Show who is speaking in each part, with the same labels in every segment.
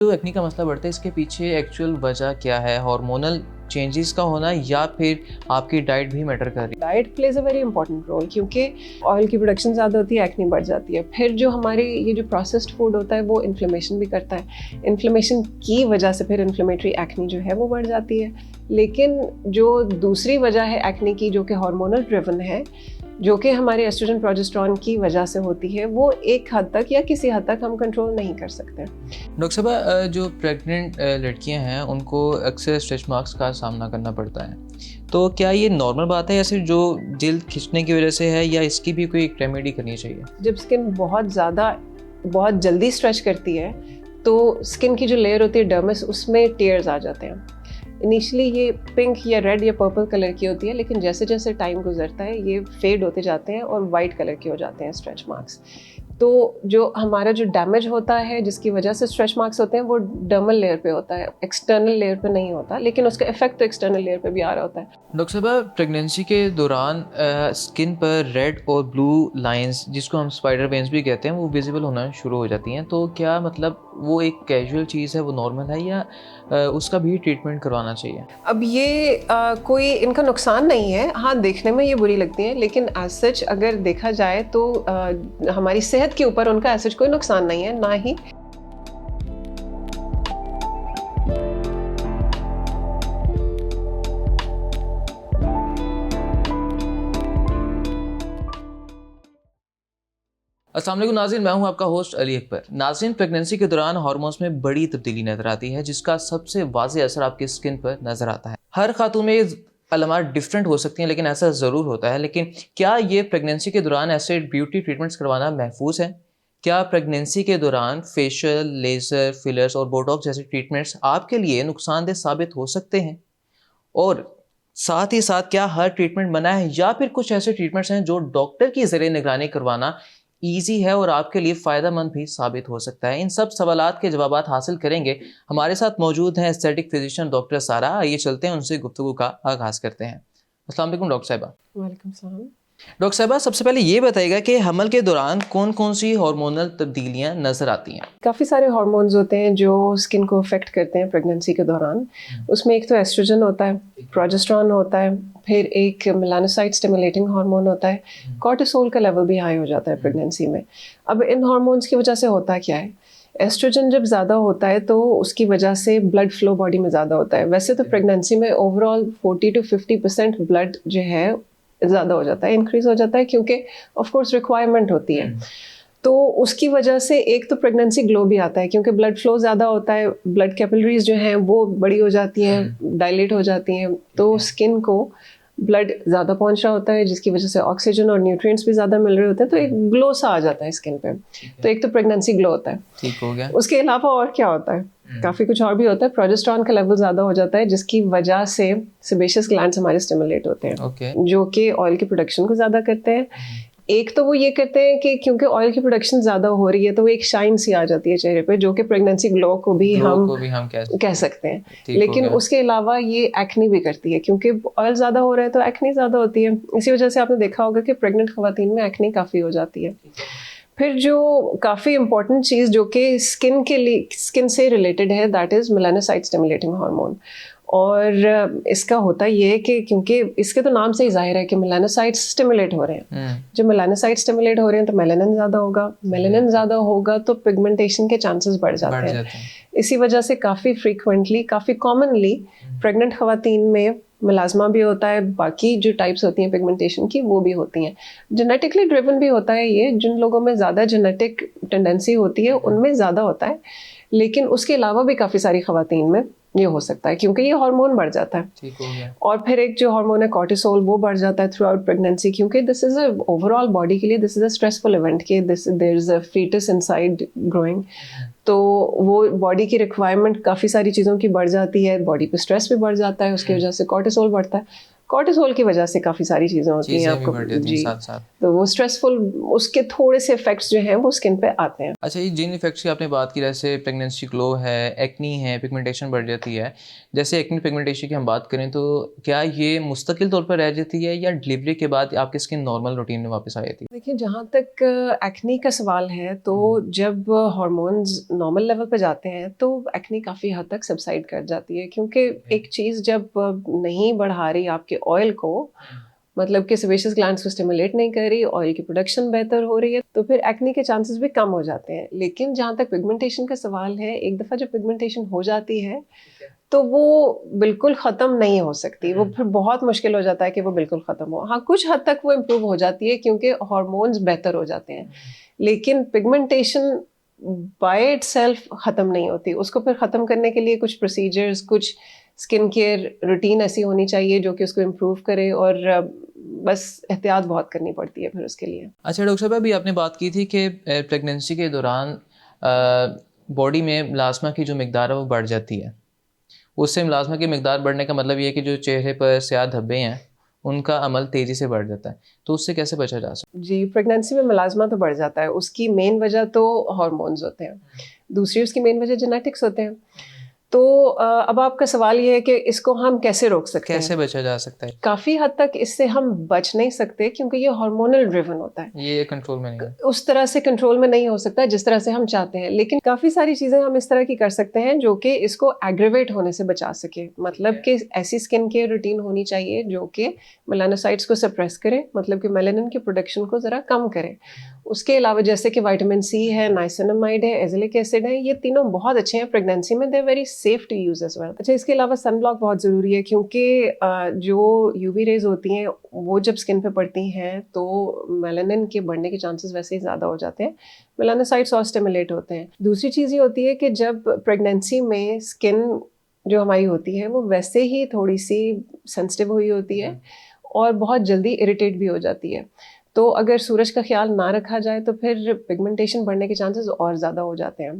Speaker 1: जो एक्ने का मसला बढ़ता है इसके पीछे एक्चुअल वजह क्या है? हार्मोनल चेंजेस का होना या फिर आपकी डाइट भी मैटर कर रही है?
Speaker 2: Diet plays a very important role, क्योंकि ऑयल की प्रोडक्शन ज़्यादा होती है, एक्ने बढ़ जाती है। फिर जो हमारी ये जो प्रोसेस्ड फूड होता है वो इन्फ्लेमेशन भी करता है। इन्फ्लेमेशन की वजह से फिर इन्फ्लेमेटरी एक्ने जो है वो बढ़ जाती है। लेकिन जो दूसरी वजह है एक्ने की, जो कि हार्मोनल ड्रिवन है, जो कि हमारे एस्ट्रोजन प्रोजेस्टेरॉन की वजह से होती है, वो एक हद तक या किसी हद तक हम कंट्रोल नहीं कर सकते।
Speaker 1: डॉक्टर साहब, जो प्रेग्नेंट लड़कियां हैं उनको अक्सर स्ट्रेच मार्क्स का सामना करना पड़ता है, तो क्या ये नॉर्मल बात है या सिर्फ जो जल्द खिंचने की वजह से है, या इसकी भी कोई रेमेडी करनी चाहिए?
Speaker 2: जब स्किन बहुत जल्दी स्ट्रेच करती है तो स्किन की जो लेयर होती है डर्मिस, उसमें टेयर्स आ जाते हैं। इनिशियली ये पिंक या रेड या पर्पल कलर की होती है, लेकिन जैसे जैसे टाइम गुजरता है ये फेड होते जाते हैं और वाइट कलर के हो जाते हैं स्ट्रेच मार्क्स। तो जो हमारा जो डैमेज होता है जिसकी वजह से स्ट्रेच मार्क्स होते हैं वो डर्मल लेयर पे होता है, एक्सटर्नल लेयर पे नहीं होता, लेकिन उसका इफेक्ट तो एक्सटर्नल लेयर पे भी आ रहा होता है।
Speaker 1: डॉक्टर साहब, प्रेगनेंसी के दौरान स्किन पर रेड और ब्लू लाइंस, जिसको हम स्पाइडर वेन्स भी कहते हैं, वो विजिबल होना शुरू हो जाती हैं, तो क्या मतलब वो एक कैजुअल चीज़ है, वो नॉर्मल है, या उसका भी ट्रीटमेंट करवाना चाहिए?
Speaker 2: अब ये कोई इनका नुकसान नहीं है। हाँ, देखने में ये बुरी लगती है, लेकिन एज सच अगर देखा जाए तो हमारी सेहत के ऊपर उनका एज सच कोई नुकसान नहीं है, ना ही।
Speaker 1: अस्सलाम वालेकुम नाज़रीन, मैं हूं आपका होस्ट अली अकबर। नाज़रीन, प्रेगनेंसी के दौरान हार्मोन्स में बड़ी तब्दीली नज़र आती है, जिसका सबसे वाज़ेह असर आपकी स्किन पर नज़र आता है। हर खातून में अलामात डिफरेंट हो सकती हैं, लेकिन ऐसा ज़रूर होता है। लेकिन क्या ये प्रेगनेंसी के दौरान ऐसे ब्यूटी ट्रीटमेंट्स करवाना महफूज है? क्या प्रेगनेंसी के दौरान फेशियल, लेज़र, फिलर्स और बोटॉक्स जैसे ट्रीटमेंट्स आपके लिए नुकसानदेह साबित हो सकते हैं? और साथ ही साथ क्या हर ट्रीटमेंट मना है, या फिर कुछ ऐसे ट्रीटमेंट्स हैं जो डॉक्टर की ज़रिए निगरानी करवाना ईजी है और आपके लिए फ़ायदेमंद भी साबित हो सकता है? इन सब सवालात के जवाबात हासिल करेंगे। हमारे साथ मौजूद हैं एस्थेटिक फिजिशियन डॉक्टर सारा। आइए चलते हैं उनसे गुफ्तगू का आगाज़ करते हैं। अस्सलाम वालेकुम डॉक्टर साहिबा।
Speaker 2: वालेकुम सलाम।
Speaker 1: डॉक्टर साहिबा, सबसे पहले ये बताइएगा कि हमल के दौरान कौन कौन सी हार्मोनल तब्दीलियाँ नज़र आती हैं?
Speaker 2: काफ़ी सारे हार्मोन्स होते हैं जो स्किन को अफेक्ट करते हैं प्रेगनेंसी के दौरान। उसमें एक तो एस्ट्रोजन होता है, प्रोजेस्टेरॉन होता है, फिर एक मेलानोसाइट स्टिमुलेटिंग हार्मोन होता है, कॉर्टिसोल का लेवल भी हाई हो जाता है प्रेगनेंसी में। अब इन हार्मोन्स की वजह से होता क्या है, एस्ट्रोजन जब ज़्यादा होता है तो उसकी वजह से ब्लड फ्लो बॉडी में ज़्यादा होता है। वैसे तो प्रेगनेंसी में ओवरऑल 40 to 50% ब्लड जो है ज़्यादा हो जाता है, इंक्रीज हो जाता है, क्योंकि ऑफ कोर्स रिक्वायरमेंट होती है। तो उसकी वजह से एक तो प्रेगनेंसी ग्लो भी आता है, क्योंकि ब्लड फ्लो ज़्यादा होता है, ब्लड कैपिलरीज जो हैं वो बड़ी हो जाती हैं, डायलेट हो जाती हैं, तो स्किन को ब्लड ज़्यादा पहुंच रहा होता है, जिसकी वजह से ऑक्सीजन और न्यूट्रिएंट्स भी ज़्यादा मिल रहे होते हैं, तो एक ग्लो सा आ जाता है स्किन पे। तो एक तो प्रेगनेंसी ग्लो होता है।
Speaker 1: ठीक हो गया।
Speaker 2: उसके अलावा और क्या होता है, काफ़ी कुछ और भी होता है। प्रोजेस्टेरॉन का लेवल ज़्यादा हो जाता है, जिसकी वजह से सेबेशियस ग्लैंड्स हमारे स्टिमुलेट होते हैं, जो कि ऑयल की प्रोडक्शन को ज़्यादा करते हैं। एक तो वो ये करते हैं कि क्योंकि ऑयल की प्रोडक्शन ज़्यादा हो रही है तो वो एक शाइन सी आ जाती है चेहरे पे, जो कि प्रेगनेंसी ग्लो को भी हम कह सकते हैं। लेकिन उसके अलावा ये एक्ने भी करती है, क्योंकि ऑयल ज़्यादा हो रहा है तो एक्ने ज़्यादा होती है। इसी वजह से आपने देखा होगा कि प्रेग्नेंट खवातीन में एक्ने काफ़ी हो जाती है। फिर जो काफ़ी इंपॉर्टेंट चीज़ जो कि स्किन से रिलेटेड है, that is melanocyte stimulating hormone. और इसका होता ये है कि क्योंकि इसके तो नाम से ही जाहिर है कि मेलानोसाइट्स स्टिमुलेट हो रहे हैं। जब मेलानोसाइट स्टिमुलेट हो रहे हैं तो मेलानिन ज़्यादा होगा, मेलानिन ज़्यादा होगा तो पिगमेंटेशन के चांसेस बढ़ जाते हैं। इसी वजह से काफ़ी फ्रीक्वेंटली, काफ़ी कॉमनली प्रेग्नेंट खवातीन में मिलाजमा भी होता है, बाकी जो टाइप्स होती हैं पिगमेंटेशन की वो भी होती हैं। जेनेटिकली ड्रिवन भी होता है ये, जिन लोगों में ज़्यादा जेनेटिक टेंडेंसी होती है उनमें ज़्यादा होता है, लेकिन उसके अलावा भी काफ़ी सारी खवातीन में ये हो सकता है, क्योंकि ये हार्मोन बढ़ जाता है।
Speaker 1: ठीक हो गया।
Speaker 2: और फिर एक जो हार्मोन है कॉर्टिसोल, वो बढ़ जाता है थ्रू आउट प्रेगनेंसी, क्योंकि this is a overall body के लिए this is a stressful event कि there is a foetus inside growing. तो वो बॉडी की रिक्वायरमेंट काफ़ी सारी चीज़ों की बढ़ जाती है, बॉडी पे स्ट्रेस भी बढ़ जाता है, उसकी वजह से कॉर्टिसोल बढ़ता है। कॉर्टिसोल की वजह से काफ़ी सारी चीज़ें होती हैं आपको जी,
Speaker 1: साथ साथ
Speaker 2: तो वो स्ट्रेसफुल उसके थोड़े से इफेक्ट्स जो हैं वो स्किन पे आते हैं।
Speaker 1: अच्छा, ये जिन इफेक्ट्स की आपने बात की, जैसे प्रेगनेंसी ग्लो है, एक्नी है, पिगमेंटेशन बढ़ जाती है, जैसे एक्नी पिगमेंटेशन की हम बात करें तो क्या ये मुस्तकिल तौर पर रह जाती है या डिलीवरी के बाद आपकी स्किन नॉर्मल रूटीन में वापस आ जाती है?
Speaker 2: देखिए, जहाँ तक एक्नी का सवाल है तो जब हार्मोन्स नॉर्मल लेवल पे जाते हैं तो एक्नी काफ़ी हद तक सबसाइड कर जाती है, क्योंकि एक चीज़ जब नहीं बढ़ा रही आपके ऑयल को, मतलब कि सेबेशियस ग्लैंड्स को स्टिमुलेट नहीं कर रही, ऑयल की प्रोडक्शन बेहतर हो रही है, तो फिर एक्नी के चांसेस भी कम हो जाते हैं। लेकिन जहाँ तक पिगमेंटेशन का सवाल है, एक दफ़ा जब पिगमेंटेशन हो जाती है तो वो बिल्कुल ख़त्म नहीं हो सकती, वो फिर बहुत मुश्किल हो जाता है कि वो बिल्कुल ख़त्म हो। हाँ, कुछ हद तक वो इम्प्रूव हो जाती है क्योंकि हार्मोन्स बेहतर हो जाते हैं, लेकिन पिगमेंटेशन बाय इटसेल्फ ख़त्म नहीं होती। उसको फिर ख़त्म करने के लिए कुछ प्रोसीजर्स, कुछ स्किन केयर रूटीन ऐसी होनी चाहिए जो कि उसको इम्प्रूव करे, और बस एहतियात बहुत करनी पड़ती है फिर उसके लिए।
Speaker 1: अच्छा डॉक्टर साहब, अभी आपने बात की थी कि प्रेगनेंसी के दौरान बॉडी में मिलाज़मा की जो मिकदार है वो बढ़ जाती है। उससे मिलाज़मा की मिकदार बढ़ने का मतलब ये है कि जो चेहरे पर स्याह धब्बे हैं उनका अमल तेज़ी से बढ़ जाता है, तो उससे कैसे बचा जा सकता है?
Speaker 2: जी, प्रेगनेंसी में मिलाज़मा तो बढ़ जाता है। उसकी मेन वजह तो हार्मोन्स होते हैं, दूसरी उसकी मेन वजह जेनेटिक्स होते हैं। तो अब आपका सवाल ये है कि इसको हम कैसे रोक सकते हैं?
Speaker 1: कैसे बचा जा सकता है?
Speaker 2: काफ़ी हद तक इससे हम बच नहीं सकते क्योंकि ये हार्मोनल ड्रिवन होता है।
Speaker 1: ये कंट्रोल में नहीं है।
Speaker 2: उस तरह से कंट्रोल में नहीं हो सकता जिस तरह से हम चाहते हैं, लेकिन काफ़ी सारी चीज़ें हम इस तरह की कर सकते हैं जो कि इसको एग्रेवेट होने से बचा सके। मतलब कि ऐसी स्किन केयर रूटीन होनी चाहिए जो कि मेलानोसाइट्स को सप्रेस करे, मतलब कि मेलानिन की प्रोडक्शन को ज़रा कम करे। उसके अलावा जैसे कि विटामिन सी है, नाइसिनामाइड है, एजिलिक एसिड है, ये तीनों बहुत अच्छे हैं प्रेगनेंसी में, they are very safe to use as well. अच्छा, इसके अलावा सन ब्लॉक बहुत ज़रूरी है क्योंकि जो यूवी रेज होती हैं वो जब स्किन पे पड़ती हैं तो मेलानिन के बढ़ने के चांसेस वैसे ही ज़्यादा हो जाते हैं, मेलानोसाइट्स और स्टिमुलेट होते हैं। दूसरी चीज़ ये होती है कि जब प्रेगनेंसी में स्किन जो हमारी होती है वो वैसे ही थोड़ी सी सेंसिटिव हुई होती है और बहुत जल्दी इरिटेट भी हो जाती है। तो अगर सूरज का ख्याल ना रखा जाए तो फिर पिगमेंटेशन बढ़ने के चांसेस और ज़्यादा हो जाते हैं।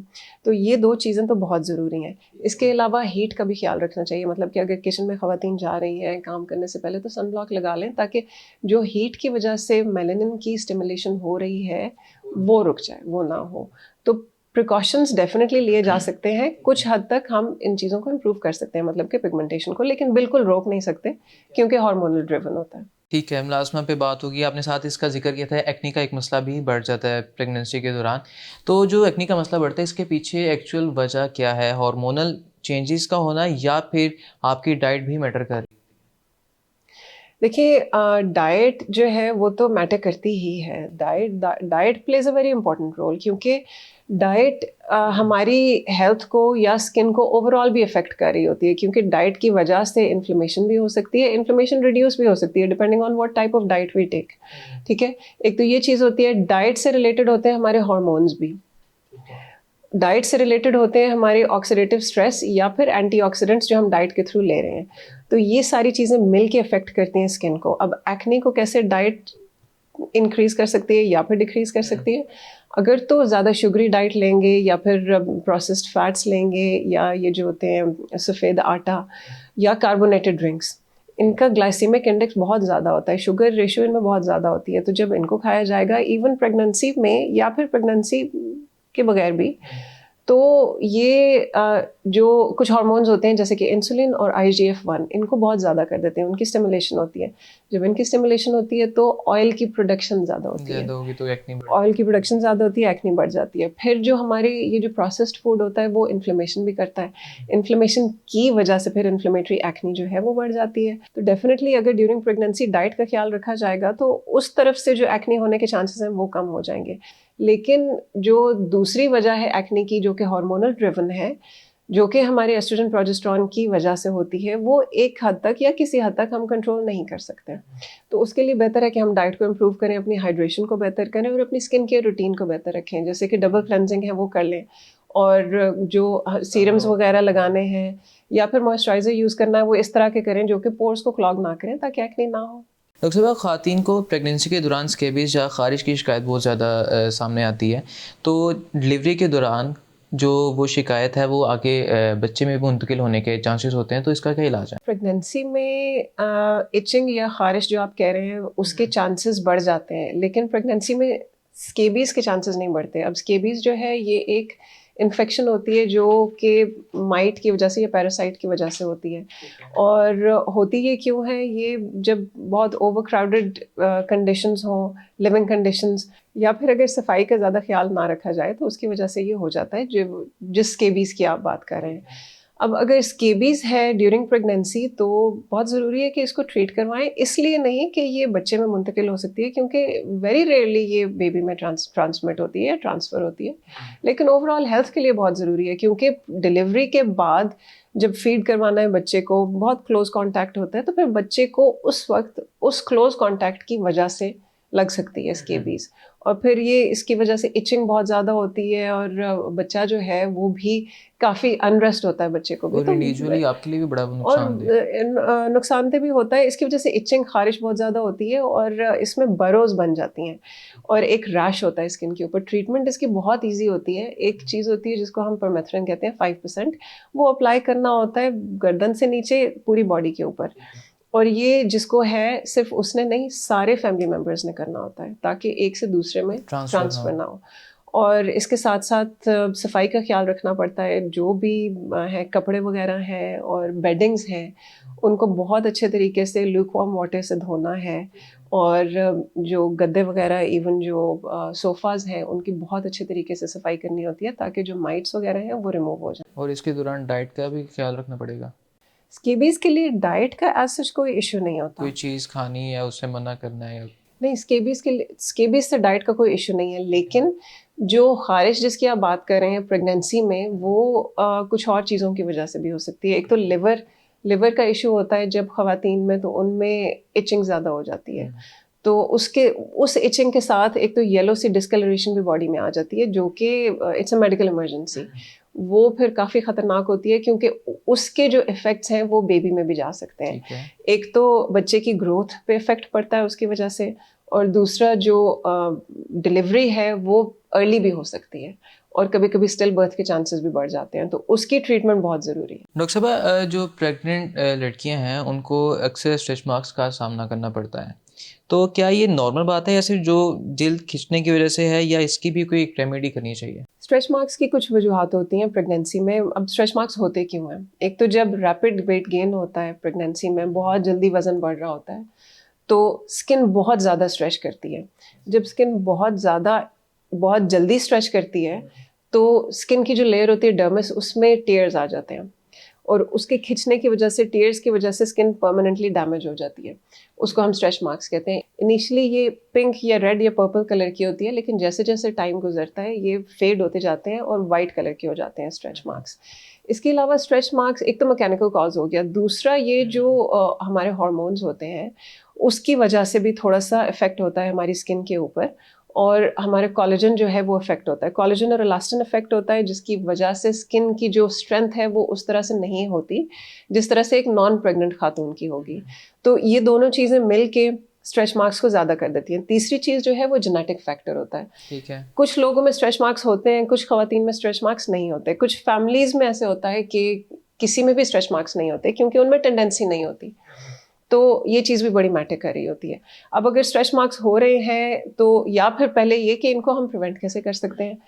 Speaker 2: तो ये 2 चीज़ें तो बहुत ज़रूरी हैं। इसके अलावा हीट का भी ख्याल रखना चाहिए, मतलब कि अगर किचन में ख़वातीन जा रही हैं काम करने से पहले तो सन ब्लॉक लगा लें ताकि जो हीट की वजह से मेलानिन की स्टिमुलेशन हो रही है वो रुक जाए, वो ना हो। तो प्रिकॉशंस डेफिनेटली लिए जा सकते हैं। कुछ हद तक हम इन चीज़ों को इम्प्रूव कर सकते हैं, मतलब कि पिगमेंटेशन को, लेकिन बिल्कुल रोक नहीं सकते क्योंकि हार्मोनल ड्रिवन होता है।
Speaker 1: ठीक है, मुलाज़मा पे बात होगी। आपने साथ इसका ज़िक्र किया था एक्नी का एक मसला भी बढ़ जाता है प्रेगनेंसी के दौरान। तो जो एक्नी का मसला बढ़ता है इसके पीछे एक्चुअल वजह क्या है? हार्मोनल चेंजेस का होना या फिर आपकी डाइट भी मैटर कर रही है?
Speaker 2: देखिए, डाइट जो है वो तो मैटर करती ही है। Diet plays a very important role क्योंकि डाइट हमारी हेल्थ को या स्किन को ओवरऑल भी अफेक्ट कर रही होती है, क्योंकि डाइट की वजह से इन्फ्लेमेशन भी हो सकती है, इन्फ्लेमेशन रिड्यूस भी हो सकती है depending on what type of diet we take. ठीक है, एक तो ये चीज़ होती है। डाइट से रिलेटेड होते हैं हमारे हार्मोन्स भी, डाइट से रिलेटेड होते हैं हमारे ऑक्सीडेटिव स्ट्रेस या फिर एंटीऑक्सीडेंट्स जो हम डाइट के थ्रू ले रहे हैं। तो ये सारी चीज़ें मिल के अफेक्ट करती हैं स्किन को। अब एक्ने को कैसे डाइट इंक्रीज कर सकती है या फिर डिक्रीज कर सकती है? अगर तो ज़्यादा शुगरी डाइट लेंगे या फिर प्रोसेस्ड फैट्स लेंगे या ये जो होते हैं सफ़ेद आटा या कार्बोनेटेड ड्रिंक्स, इनका ग्लाइसेमिक इंडेक्स बहुत ज़्यादा होता है, शुगर रेशियो इनमें बहुत ज़्यादा होती है। तो जब इनको खाया जाएगा इवन प्रेगनेंसी में या फिर प्रेगनेंसी के बगैर भी, तो ये जो कुछ हार्मोन्स होते हैं जैसे कि इंसुलिन और IGF-1, इनको बहुत ज़्यादा कर देते हैं, उनकी स्टिमुलेशन होती है। जब इनकी स्टिमुलेशन होती है तो ऑयल की प्रोडक्शन ज़्यादा होती है,
Speaker 1: होगी तो एक्नी
Speaker 2: ऑयल की प्रोडक्शन ज़्यादा होती है, एक्नी बढ़ जाती है। फिर जो हमारे ये जो प्रोसेस्ड फूड होता है वो इन्फ्लेमेशन भी करता है, इन्फ्लेमेशन की वजह से फिर इन्फ्लेमेटरी एक्नी जो है वो बढ़ जाती है। तो डेफिनेटली अगर ड्यूरिंग प्रेगनेंसी डाइट का ख्याल रखा जाएगा तो उस तरफ से जो एक्नी होने के चांसेस हैं वो कम हो जाएंगे। लेकिन जो दूसरी वजह है एक्ने की जो कि हार्मोनल ड्रिवन है, जो कि हमारे एस्ट्रोजन प्रोजेस्टेरॉन की वजह से होती है, वो एक हद तक या किसी हद तक हम कंट्रोल नहीं कर सकते। तो उसके लिए बेहतर है कि हम डाइट को इम्प्रूव करें, अपनी हाइड्रेशन को बेहतर करें और अपनी स्किन केयर रूटीन को बेहतर रखें, जैसे कि डबल क्लेंजिंग है वो कर लें, और जो सीरम्स वगैरह लगाने हैं या फिर मॉइस्चराइज़र यूज़ करना है वो इस तरह के करें जो कि पोर्स को क्लॉग ना करें ताकि एक्ने ना हो।
Speaker 1: डॉक्टर साहब, ख़वातीन को प्रेगनेंसी के दौरान स्कैबीज या ख़ारिश की शिकायत बहुत ज़्यादा सामने आती है, तो डिलीवरी के दौरान जो वो शिकायत है वो आगे बच्चे में भी मुंतकिल होने के चांसेस होते हैं, तो इसका क्या इलाज है?
Speaker 2: प्रेगनेंसी में इचिंग या खारिश जो आप कह रहे हैं उसके चांसेस बढ़ जाते हैं, लेकिन प्रेगनेंसी में स्केबीज़ के चांसेस नहीं बढ़ते। अब स्केबीज़ जो है ये एक इन्फेक्शन होती है जो कि माइट की वजह से या पैरासाइट की वजह से होती है। और होती ये क्यों है, ये जब बहुत ओवर क्राउडेड कंडीशंस हों, लिविंग कंडीशंस, या फिर अगर सफाई का ज़्यादा ख्याल ना रखा जाए तो उसकी वजह से ये हो जाता है, जो जिस स्केबीज़ की आप बात कर रहे हैं। अब अगर स्केबीज़ है ड्यूरिंग प्रेगनेंसी तो बहुत ज़रूरी है कि इसको ट्रीट करवाएं। इसलिए नहीं कि ये बच्चे में मुंतकिल हो सकती है, क्योंकि वेरी रेयरली ये बेबी में ट्रांसमिट होती है, ट्रांसफ़र होती है, लेकिन ओवरऑल हेल्थ के लिए बहुत ज़रूरी है, क्योंकि डिलीवरी के बाद जब फीड करवाना है बच्चे को, बहुत क्लोज कांटेक्ट होता है, तो फिर बच्चे को उस वक्त उस क्लोज कांटेक्ट की वजह से लग सकती है स्केबीज़, और फिर ये इसकी वजह से इचिंग बहुत ज़्यादा होती है और बच्चा जो है वो भी काफ़ी अनरेस्ट होता है बच्चे को भी,
Speaker 1: और
Speaker 2: तो
Speaker 1: इंडिविजुअली आपके लिए भी बड़ा
Speaker 2: और नुकसानदेह भी होता है। इसकी वजह से इचिंग खारिश बहुत ज़्यादा होती है और इसमें बरोज बन जाती हैं और एक रैश होता है स्किन के ऊपर। ट्रीटमेंट इसकी बहुत ईजी होती है। एक चीज़ होती है जिसको हम परमेथ्रिन कहते हैं 5%, वो अप्लाई करना होता है गर्दन से नीचे पूरी बॉडी के ऊपर, और ये जिसको है सिर्फ उसने नहीं, सारे फैमिली मेम्बर्स ने करना होता है, ताकि एक से दूसरे में ट्रांसफ़र ना हो। और इसके साथ साथ सफाई का ख्याल रखना पड़ता है। जो भी है, कपड़े वगैरह हैं और बेडिंग्स हैं, उनको बहुत अच्छे तरीके से ल्यूकवार्म वाटर से धोना है, और जो गद्दे वगैरह, इवन जो सोफ़ाज़ हैं, उनकी बहुत अच्छे तरीके से सफाई करनी होती है, ताकि जो माइट्स वगैरह हैं वो रिमूव हो जाए।
Speaker 1: और इसके दौरान डाइट का भी ख्याल रखना पड़ेगा?
Speaker 2: स्केबीज़ के लिए डाइट का एज सच कोई इशू नहीं होता।
Speaker 1: कोई चीज़ खानी है उससे मना करना है?
Speaker 2: नहीं, स्केबीज़ से डाइट का कोई इशू नहीं है, लेकिन जो खारिश जिसकी आप बात कर रहे हैं प्रेगनेंसी में, वो कुछ और चीज़ों की वजह से भी हो सकती है। एक तो लिवर का इशू होता है जब ख़वातीन में, तो उनमें इचिंग ज़्यादा हो जाती है, तो उस इचिंग के साथ एक तो येलो सी डिस्कलरेशन भी बॉडी में आ जाती है, जो कि इट्स अ मेडिकल इमरजेंसी। वो फिर काफ़ी ख़तरनाक होती है, क्योंकि उसके जो इफ़ेक्ट्स हैं वो बेबी में भी जा सकते हैं। एक तो बच्चे की ग्रोथ पे इफ़ेक्ट पड़ता है उसकी वजह से, और दूसरा जो डिलीवरी है वो अर्ली भी हो सकती है, और कभी कभी स्टिल बर्थ के चांसेस भी बढ़ जाते हैं, तो उसकी ट्रीटमेंट बहुत ज़रूरी है।
Speaker 1: डॉक्टर साहब, जो प्रेग्नेंट लड़कियां हैं उनको अक्सर स्ट्रेच मार्क्स का सामना करना पड़ता है, तो क्या ये नॉर्मल बात है या सिर्फ जो जल्द खिंचने की वजह से है, या इसकी भी कोई रेमेडी करनी चाहिए?
Speaker 2: स्ट्रेच मार्क्स की कुछ वजूहत होती हैं प्रेगनेंसी में। अब स्ट्रेच मार्क्स होते क्यों हैं? एक तो जब रैपिड वेट गेन होता है प्रेगनेंसी में, बहुत जल्दी वज़न बढ़ रहा होता है, तो स्किन बहुत ज़्यादा स्ट्रेच करती है। जब स्किन बहुत जल्दी स्ट्रेच करती है, तो स्किन की जो लेयर होती है डर्मिस, उसमें टेयर्स आ जाते हैं, और उसके खिंचने की वजह से, टेयर्स की वजह से स्किन परमानेंटली डैमेज हो जाती है। उसको हम स्ट्रेच मार्क्स कहते हैं। इनिशियली ये पिंक या रेड या पर्पल कलर की होती है, लेकिन जैसे जैसे टाइम गुजरता है ये फेड होते जाते हैं और वाइट कलर के हो जाते हैं स्ट्रेच मार्क्स। इसके अलावा स्ट्रेच मार्क्स एक तो मैकेनिकल कॉज हो गया, दूसरा ये जो हमारे हार्मोन्स होते हैं उसकी वजह से भी थोड़ा सा इफेक्ट होता है हमारी स्किन के ऊपर, और हमारे कोलेजन जो है वो इफेक्ट होता है, कोलेजन और इलास्टिन इफेक्ट होता है, जिसकी वजह से स्किन की जो स्ट्रेंथ है वो उस तरह से नहीं होती जिस तरह से एक नॉन प्रेग्नेंट खातून की होगी। तो ये दोनों चीज़ें मिल के स्ट्रेच मार्क्स को ज़्यादा कर देती हैं। तीसरी चीज़ जो है वो जेनेटिक फैक्टर होता है।
Speaker 1: ठीक है। कुछ
Speaker 2: कुछ लोगों में स्ट्रेच मार्क्स होते हैं, कुछ खवातीन में स्ट्रेच मार्क्स नहीं होते। कुछ फैमिलीज़ में ऐसे होता है कि किसी में भी स्ट्रेच मार्क्स नहीं होते, क्योंकि उनमें टेंडेंसी नहीं होती। तो ये चीज़ भी बड़ी मैटर कर रही होती है। अब अगर स्ट्रेच मार्क्स हो रहे हैं, तो या फिर पहले ये कि इनको हम प्रिवेंट कैसे कर सकते हैं,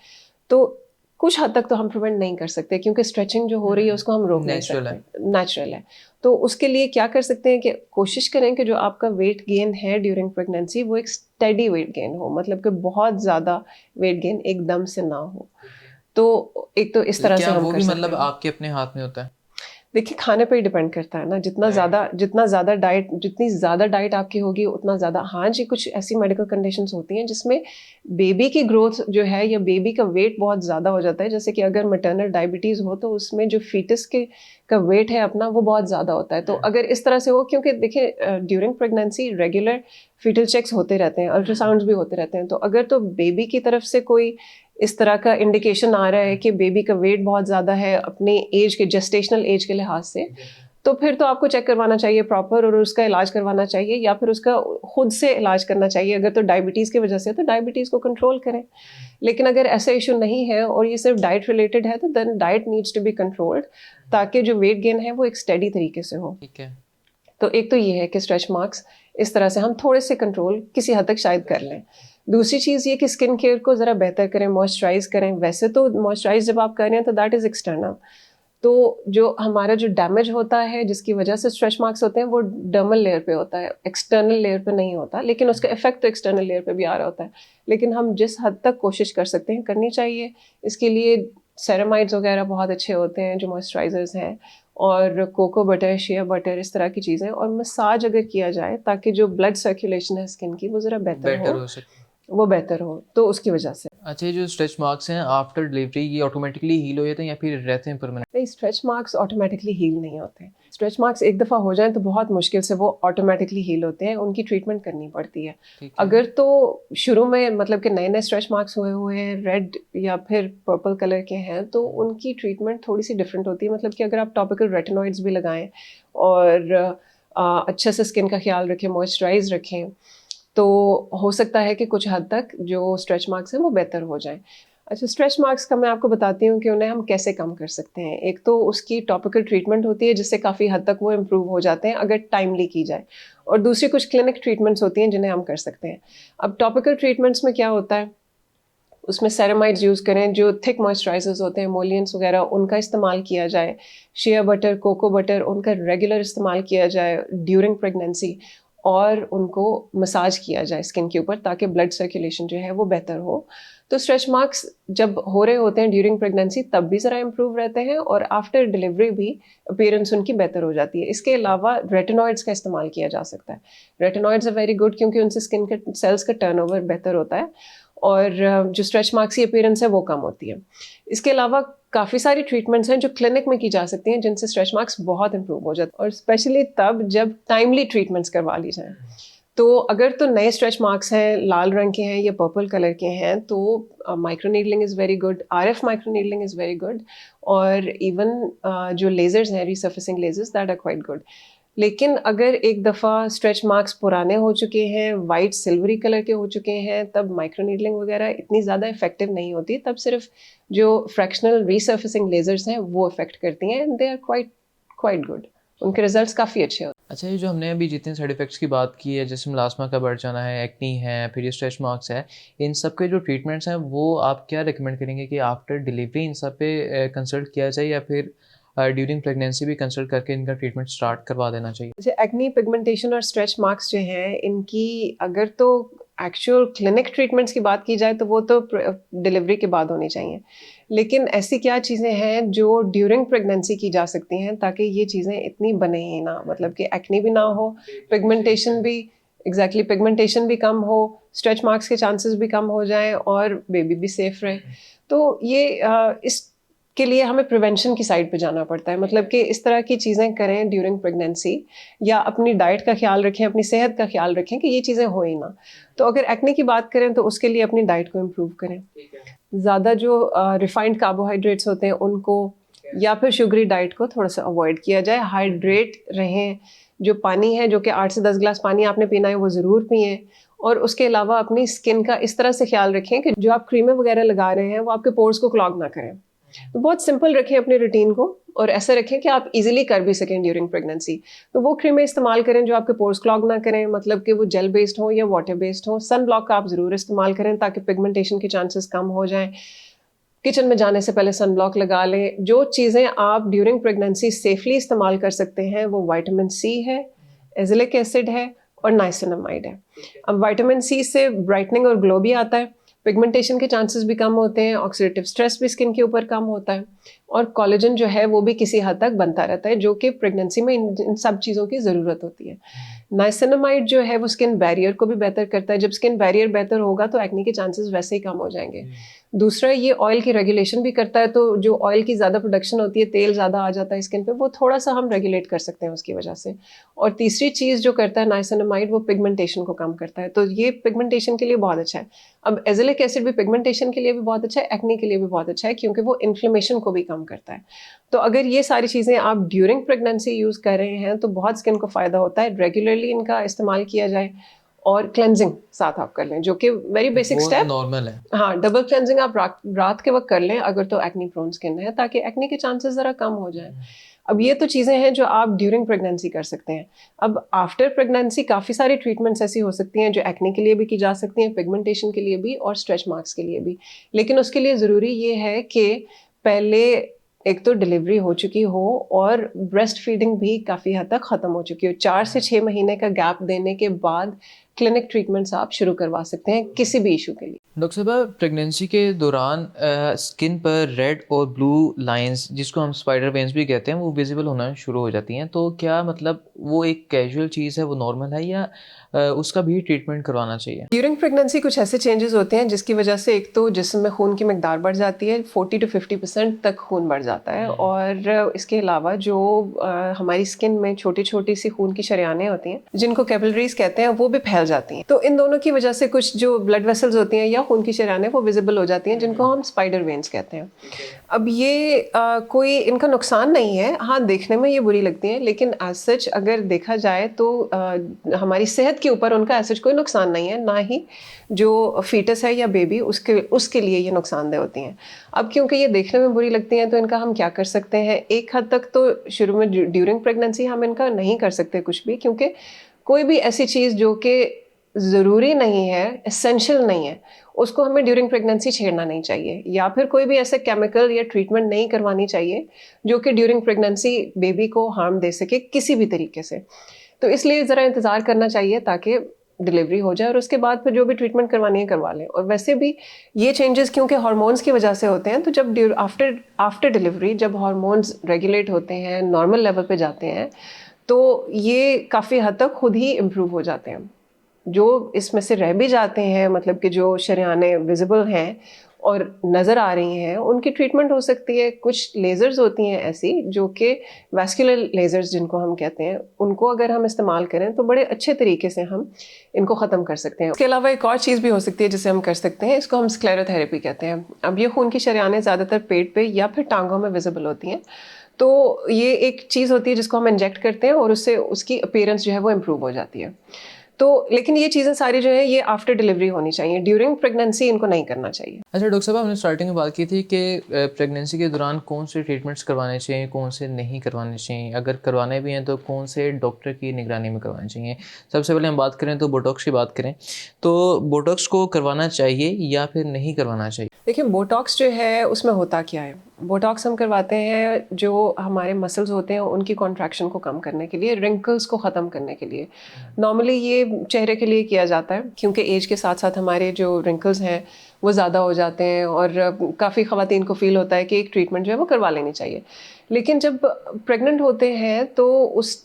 Speaker 2: तो कुछ हद तक तो हम प्रिवेंट नहीं कर सकते, क्योंकि स्ट्रेचिंग जो हो रही है उसको हम रोक नहीं सकते, नेचुरल है। तो उसके लिए क्या कर सकते हैं कि कोशिश करें कि जो आपका वेट गेन है ड्यूरिंग प्रेगनेंसी वो एक स्टेडी वेट गेन हो, मतलब कि बहुत ज़्यादा वेट गेन एकदम से ना हो। तो एक तो इस तरह से हम
Speaker 1: वो
Speaker 2: कर
Speaker 1: भी
Speaker 2: सकते
Speaker 1: मतलब
Speaker 2: हैं।
Speaker 1: आपके अपने हाथ में होता है?
Speaker 2: देखिए, खाने पे ही डिपेंड करता है ना, जितनी ज़्यादा डाइट आपकी होगी उतना ज़्यादा। हाँ जी, कुछ ऐसी मेडिकल कंडीशंस होती हैं जिसमें बेबी की ग्रोथ जो है या बेबी का वेट बहुत ज़्यादा हो जाता है, जैसे कि अगर मैटरनल डायबिटीज़ हो तो उसमें जो फीटस का वेट है अपना वो बहुत ज़्यादा होता है। तो अगर इस तरह से हो, क्योंकि देखिए during pregnancy regular foetal checks होते रहते हैं, अल्ट्रासाउंड्स भी होते रहते हैं, तो अगर तो बेबी की तरफ से कोई इस तरह का इंडिकेशन आ रहा है कि बेबी का वेट बहुत ज़्यादा है अपने एज के, जेस्टेशनल एज के लिहाज से, तो फिर तो आपको चेक करवाना चाहिए प्रॉपर और उसका इलाज करवाना चाहिए, या फिर उसका खुद से इलाज करना चाहिए। अगर तो डायबिटीज़ की वजह से है तो डायबिटीज़ को कंट्रोल करें, लेकिन अगर ऐसा इशू नहीं है और ये सिर्फ डाइट रिलेटेड है तो then diet needs to be controlled, ताकि जो वेट गेन है वो एक स्टेडी तरीके से हो।
Speaker 1: ठीक है।
Speaker 2: तो एक तो ये है कि स्ट्रेच मार्क्स इस तरह से हम थोड़े से कंट्रोल किसी हद तक शायद कर लें। दूसरी चीज़ ये कि स्किन केयर को ज़रा बेहतर करें, मॉइस्चराइज करें। वैसे तो मॉइस्चराइज जब आप कर रहे हैं तो दैट इज़ एक्सटर्नल, तो जो हमारा जो डैमेज होता है जिसकी वजह से स्ट्रेच मार्क्स होते हैं वो डर्मल लेयर पे होता है, एक्सटर्नल लेयर पे नहीं होता, लेकिन उसका इफेक्ट तो एक्सटर्नल लेयर पे भी आ रहा होता है। लेकिन हम जिस हद तक कोशिश कर सकते हैं करनी चाहिए। इसके लिए सेरामाइड्स वगैरह बहुत अच्छे होते हैं जो मॉइस्चराइजर्स हैं, और कोको बटर, शिया बटर, इस तरह की चीज़ें, और मसाज अगर किया जाए ताकि जो ब्लड सर्कुलेशन है स्किन की वो ज़रा बेहतर हो
Speaker 1: सके,
Speaker 2: वो बेहतर हो, तो उसकी वजह से।
Speaker 1: अच्छा, ये जो स्ट्रेच मार्क्स हैं आफ्टर डिलीवरी ये ऑटोमेटिकली हील हो जाते हैं या फिर रहते हैं परमानेंट?
Speaker 2: नहीं, स्ट्रेच मार्क्स ऑटोमेटिकली हील नहीं होते। स्ट्रेच मार्क्स एक दफ़ा हो जाएं तो बहुत मुश्किल से वो ऑटोमेटिकली हील होते हैं, उनकी ट्रीटमेंट करनी पड़ती है। अगर तो शुरू में मतलब कि नए नए स्ट्रेच मार्क्स हुए हैं, रेड या फिर पर्पल कलर के हैं, तो उनकी ट्रीटमेंट थोड़ी सी डिफरेंट होती है। मतलब कि अगर आप टॉपिकल रेटिनॉइड्स भी लगाएं और अच्छे से स्किन का ख्याल रखें, मॉइस्चराइज रखें, तो हो सकता है कि कुछ हद तक जो स्ट्रेच मार्क्स हैं वो बेहतर हो जाएं। अच्छा, स्ट्रेच मार्क्स का मैं आपको बताती हूँ कि उन्हें हम कैसे कम कर सकते हैं। एक तो उसकी टॉपिकल ट्रीटमेंट होती है जिससे काफ़ी हद तक वो इम्प्रूव हो जाते हैं अगर टाइमली की जाए, और दूसरी कुछ क्लिनिक ट्रीटमेंट्स होती हैं जिन्हें हम कर सकते हैं। अब टॉपिकल ट्रीटमेंट्स में क्या होता है, उसमें सेरामाइड्स यूज़ करें, जो थिक मॉइस्चराइजर्स होते हैं, एमोलियंस वगैरह, उनका इस्तेमाल किया जाए। शिया बटर, कोको बटर, उनका रेगुलर इस्तेमाल किया जाए ड्यूरिंग प्रेगनेंसी, और उनको मसाज किया जाए स्किन के ऊपर ताकि ब्लड सर्कुलेशन जो है वो बेहतर हो। तो स्ट्रेच मार्क्स जब हो रहे होते हैं ड्यूरिंग प्रेगनेंसी तब भी ज़रा इम्प्रूव रहते हैं, और आफ्टर डिलीवरी भी अपीयरेंस उनकी बेहतर हो जाती है। इसके अलावा रेटिनॉइड्स का इस्तेमाल किया जा सकता है। रेटिनॉइड्स आर वेरी गुड क्योंकि उनसे स्किन के सेल्स का टर्नओवर बेहतर होता है, और जो स्ट्रेच मार्क्स की अपीयरेंस है वो कम होती है। इसके अलावा काफ़ी सारी ट्रीटमेंट्स हैं जो क्लिनिक में की जा सकती हैं जिनसे स्ट्रेच मार्क्स बहुत इंप्रूव हो जाते हैं, और स्पेशली तब जब टाइमली ट्रीटमेंट्स करवा ली जाएं। तो अगर तो नए स्ट्रेच मार्क्स हैं, लाल रंग के हैं या पर्पल कलर के हैं, तो microneedling is very good, RF microneedling is very good, और इवन जो लेजर्स हैं, resurfacing lasers, that are quite good. लेकिन अगर एक दफ़ा स्ट्रेच मार्क्स पुराने हो चुके हैं, वाइट सिल्वरी कलर के हो चुके हैं, तब माइक्रोनीडलिंग वगैरह इतनी ज़्यादा इफेक्टिव नहीं होती। तब सिर्फ जो फ्रैक्शनल रिसर्फेसिंग लेजर्स हैं वो इफेक्ट करती हैं, and they are quite good, उनके रिजल्ट्स काफ़ी अच्छे होते हैं।
Speaker 1: अच्छा, ये जो हमने अभी जितने साइड इफेक्ट्स की बात की है, जैसे मलास्मा का बढ़ जाना है, एक्नी है, फिर ये स्ट्रेच मार्क्स है, इन सब के जो ट्रीटमेंट्स हैं वो आप क्या रिकमेंड करेंगे कि आफ्टर डिलीवरी इन सब पे कंसल्ट किया जाए या फिर ड्यूरिंग प्रेगनेंसी भी कंसल्ट करके इनका ट्रीटमेंट स्टार्ट करवा देना चाहिए?
Speaker 2: जैसे एक्नी, पिगमेंटेशन और स्ट्रेच मार्क्स जो हैं, इनकी अगर तो एक्चुअल क्लिनिक ट्रीटमेंट्स की बात की जाए तो वो तो डिलीवरी के बाद होनी चाहिए। लेकिन ऐसी क्या चीज़ें हैं जो ड्यूरिंग प्रेगनेंसी की जा सकती हैं ताकि ये चीज़ें इतनी बने ही ना, मतलब कि एक्नी भी ना हो, पिगमेंटेशन भी, एग्जैक्टली पिगमेंटेशन भी कम हो, स्ट्रेच मार्क्स के चांसेस भी कम हो जाएं, और बेबी भी सेफ रहे। तो ये इस के लिए हमें प्रिवेंशन की साइड पे जाना पड़ता है। मतलब कि इस तरह की चीज़ें करें ड्यूरिंग प्रेगनेंसी, या अपनी डाइट का ख्याल रखें, अपनी सेहत का ख्याल रखें कि ये चीज़ें हो ही ना। तो अगर एक्ने की बात करें तो उसके लिए अपनी डाइट को इम्प्रूव करें। ज़्यादा जो रिफाइंड कार्बोहाइड्रेट्स होते हैं उनको, या फिर शुगरी डाइट को थोड़ा सा अवॉइड किया जाए। हाइड्रेट रहें, जो पानी है, जो कि 8 से 10 गिलास पानी आपने पीना है वो ज़रूर पिएँ। और उसके अलावा अपनी स्किन का इस तरह से ख्याल रखें कि जो आप क्रीमें वगैरह लगा रहे हैं वो आपके पोर्स को क्लॉग ना करें। तो बहुत सिंपल रखें अपने रूटीन को, और ऐसा रखें कि आप इजीली कर भी सकें ड्यूरिंग प्रेगनेंसी। तो वो क्रीमें इस्तेमाल करें जो आपके पोर्स क्लॉग ना करें, मतलब कि वो जेल बेस्ड हो या वाटर बेस्ड हो। सन ब्लॉक का आप ज़रूर इस्तेमाल करें ताकि पिगमेंटेशन के चांसेस कम हो जाएं। किचन में जाने से पहले सन ब्लॉक लगा लें। जो चीज़ें आप ड्यूरिंग प्रेगनेंसी सेफली इस्तेमाल कर सकते हैं वो विटामिन सी है, एजिलिक एसिड है, और नाइसिनामाइड है। अब विटामिन सी से ब्राइटनिंग और ग्लो भी आता है, पिगमेंटेशन के चांसेस भी कम होते हैं, ऑक्सीडेटिव स्ट्रेस भी स्किन के ऊपर कम होता है, और कोलेजन जो है वो भी किसी हद तक बनता रहता है, जो कि प्रेगनेंसी में इन सब चीज़ों की ज़रूरत होती है। नाइसिनामाइड जो है वो स्किन बैरियर को भी बेहतर करता है। जब स्किन बैरियर बेहतर होगा तो एक्ने के चांसेस वैसे ही कम हो जाएंगे। दूसरा, ये ऑयल की रेगुलेशन भी करता है, तो जो ऑयल की ज़्यादा प्रोडक्शन होती है, तेल ज़्यादा आ जाता है स्किन पे, वो थोड़ा सा हम रेगुलेट कर सकते हैं उसकी वजह से। और तीसरी चीज़ जो करता है नाइसिनामाइड, वो पिगमेंटेशन को कम करता है, तो ये पिगमेंटेशन के लिए बहुत अच्छा है। अब एजिलिक एसिड भी पिगमेंटेशन के लिए भी बहुत अच्छा है, एक्ने के लिए भी बहुत अच्छा है, क्योंकि वो इन्फ्लेमेशन को भी कम काम करता है। तो अगर ये सारी चीज़ें आप ड्यूरिंग प्रेगनेंसी यूज़ कर रहे हैं तो बहुत स्किन को फ़ायदा होता है। रेगुलरली इनका इस्तेमाल किया जाए और क्लेंजिंग साथ आप कर लें, जो कि वेरी बेसिक स्टेप
Speaker 1: नॉर्मल है।
Speaker 2: हाँ, डबल क्लेंजिंग आप रात के वक्त कर लें अगर तो एक्ने प्रोन स्किन है, ताकि एक्ने के चांसेस ज़रा कम हो जाए। अब ये तो चीज़ें हैं जो आप ड्यूरिंग प्रेगनेंसी कर सकते हैं। अब आफ्टर प्रेगनेंसी काफ़ी सारी ट्रीटमेंट्स ऐसी हो सकती हैं जो एक्ने के लिए भी की जा सकती हैं, पिगमेंटेशन के लिए भी और स्ट्रेच मार्क्स के लिए भी। लेकिन उसके लिए ज़रूरी ये है कि पहले एक तो डिलीवरी हो चुकी हो और ब्रेस्ट फीडिंग भी काफ़ी हद तक ख़त्म हो चुकी हो। 4 से 6 महीने का गैप देने के बाद क्लिनिक ट्रीटमेंट्स आप शुरू करवा सकते हैं किसी भी इशू के लिए।
Speaker 1: डॉक्टर साहब, प्रेगनेंसी के दौरान स्किन पर रेड और ब्लू लाइंस, जिसको हम स्पाइडर वेन्स भी कहते हैं, वो विजिबल होना शुरू हो जाती हैं। तो क्या मतलब वो एक कैजुअल चीज़ है, वो नॉर्मल है, या उसका भी ट्रीटमेंट करवाना चाहिए?
Speaker 2: ड्यूरिंग प्रेगनेंसी कुछ ऐसे चेंजेस होते हैं जिसकी वजह से एक तो जिस्म में खून की मकदार बढ़ जाती है, 40 to 50% तक खून बढ़ जाता है। और इसके अलावा जो हमारी स्किन में छोटी छोटी सी खून की शरियानें होती हैं जिनको कैपिलरीज कहते हैं, वो भी फैल जाती हैं। तो इन दोनों की वजह से कुछ जो ब्लड वेसल्स होती हैं या खून की शरियानें वो विजिबल हो जाती हैं, जिनको हम स्पाइडर वेन्स कहते हैं। अब ये कोई इनका नुकसान नहीं है, हाँ देखने में ये बुरी लगती हैं, लेकिन एज सच अगर देखा जाए तो हमारी सेहत के ऊपर उनका एज सच कोई नुकसान नहीं है, ना ही जो फीटस है या बेबी उसके लिए ये नुकसानदेह होती हैं। अब क्योंकि ये देखने में बुरी लगती हैं तो इनका हम क्या कर सकते हैं, एक हद तक तो शुरू में ड्यूरिंग प्रेगनेंसी हम इनका नहीं कर सकते कुछ भी, क्योंकि कोई भी ऐसी चीज़ जो कि ज़रूरी नहीं है, एसेंशियल नहीं है, उसको हमें ड्यूरिंग प्रेगनेंसी छेड़ना नहीं चाहिए, या फिर कोई भी ऐसे केमिकल या ट्रीटमेंट नहीं करवानी चाहिए जो कि ड्यूरिंग प्रेगनेंसी बेबी को हार्म दे सके किसी भी तरीके से। तो इसलिए ज़रा इंतज़ार करना चाहिए ताकि डिलीवरी हो जाए और उसके बाद फिर जो भी ट्रीटमेंट करवानी है करवा लें। और वैसे भी ये चेंजेस क्योंकि हार्मोन्स की वजह से होते हैं, तो जब आफ्टर डिलीवरी जब हार्मोन्स रेगुलेट होते हैं, नॉर्मल लेवल पे जाते हैं, तो ये काफ़ी हद तक खुद ही इम्प्रूव हो जाते हैं। जो इसमें से रह भी जाते हैं, मतलब कि जो शरियानें विजिबल हैं और नज़र आ रही हैं, उनकी ट्रीटमेंट हो सकती है। कुछ लेज़र्स होती हैं ऐसी जो कि वैस्कुलर लेज़र्स जिनको हम कहते हैं, उनको अगर हम इस्तेमाल करें तो बड़े अच्छे तरीके से हम इनको ख़त्म कर सकते हैं। इसके अलावा एक और चीज़ भी हो सकती है जिसे हम कर सकते हैं, इसको हम स्क्लेरोथेरेपी कहते हैं। अब ये खून की शरियानें ज़्यादातर पेट पे या फिर टांगों में विजिबल होती हैं, तो ये एक चीज़ होती है जिसको हम इंजेक्ट करते हैं और उससे उसकी अपीयरेंस जो है वो इम्प्रूव हो जाती है। तो लेकिन ये चीज़ें सारी जो है ये आफ्टर डिलीवरी होनी चाहिए, ड्यूरिंग प्रेगनेंसी इनको नहीं करना चाहिए।
Speaker 1: अच्छा डॉक्टर साहब, हमने स्टार्टिंग में बात की थी कि प्रेगनेंसी के दौरान कौन से ट्रीटमेंट्स करवाने चाहिए, कौन से नहीं करवाने चाहिए, अगर करवाने भी हैं तो कौन से डॉक्टर की निगरानी में करवाने चाहिए। सबसे पहले हम बात करें तो बोटॉक्स की बात करें, तो बोटॉक्स को करवाना चाहिए या फिर नहीं करवाना चाहिए?
Speaker 2: देखिए, बोटॉक्स जो है उसमें होता क्या है, बोटॉक्स हम करवाते हैं जो हमारे मसल्स होते हैं उनकी कॉन्ट्रैक्शन को कम करने के लिए, रिंकल्स को ख़त्म करने के लिए। नॉर्मली ये चेहरे के लिए किया जाता है क्योंकि एज के साथ साथ हमारे जो रिंकल्स हैं वो ज़्यादा हो जाते हैं और काफ़ी ख़वातीन को फ़ील होता है कि एक ट्रीटमेंट जो है वो करवा लेनी चाहिए। लेकिन जब प्रेग्नेंट होते हैं तो उस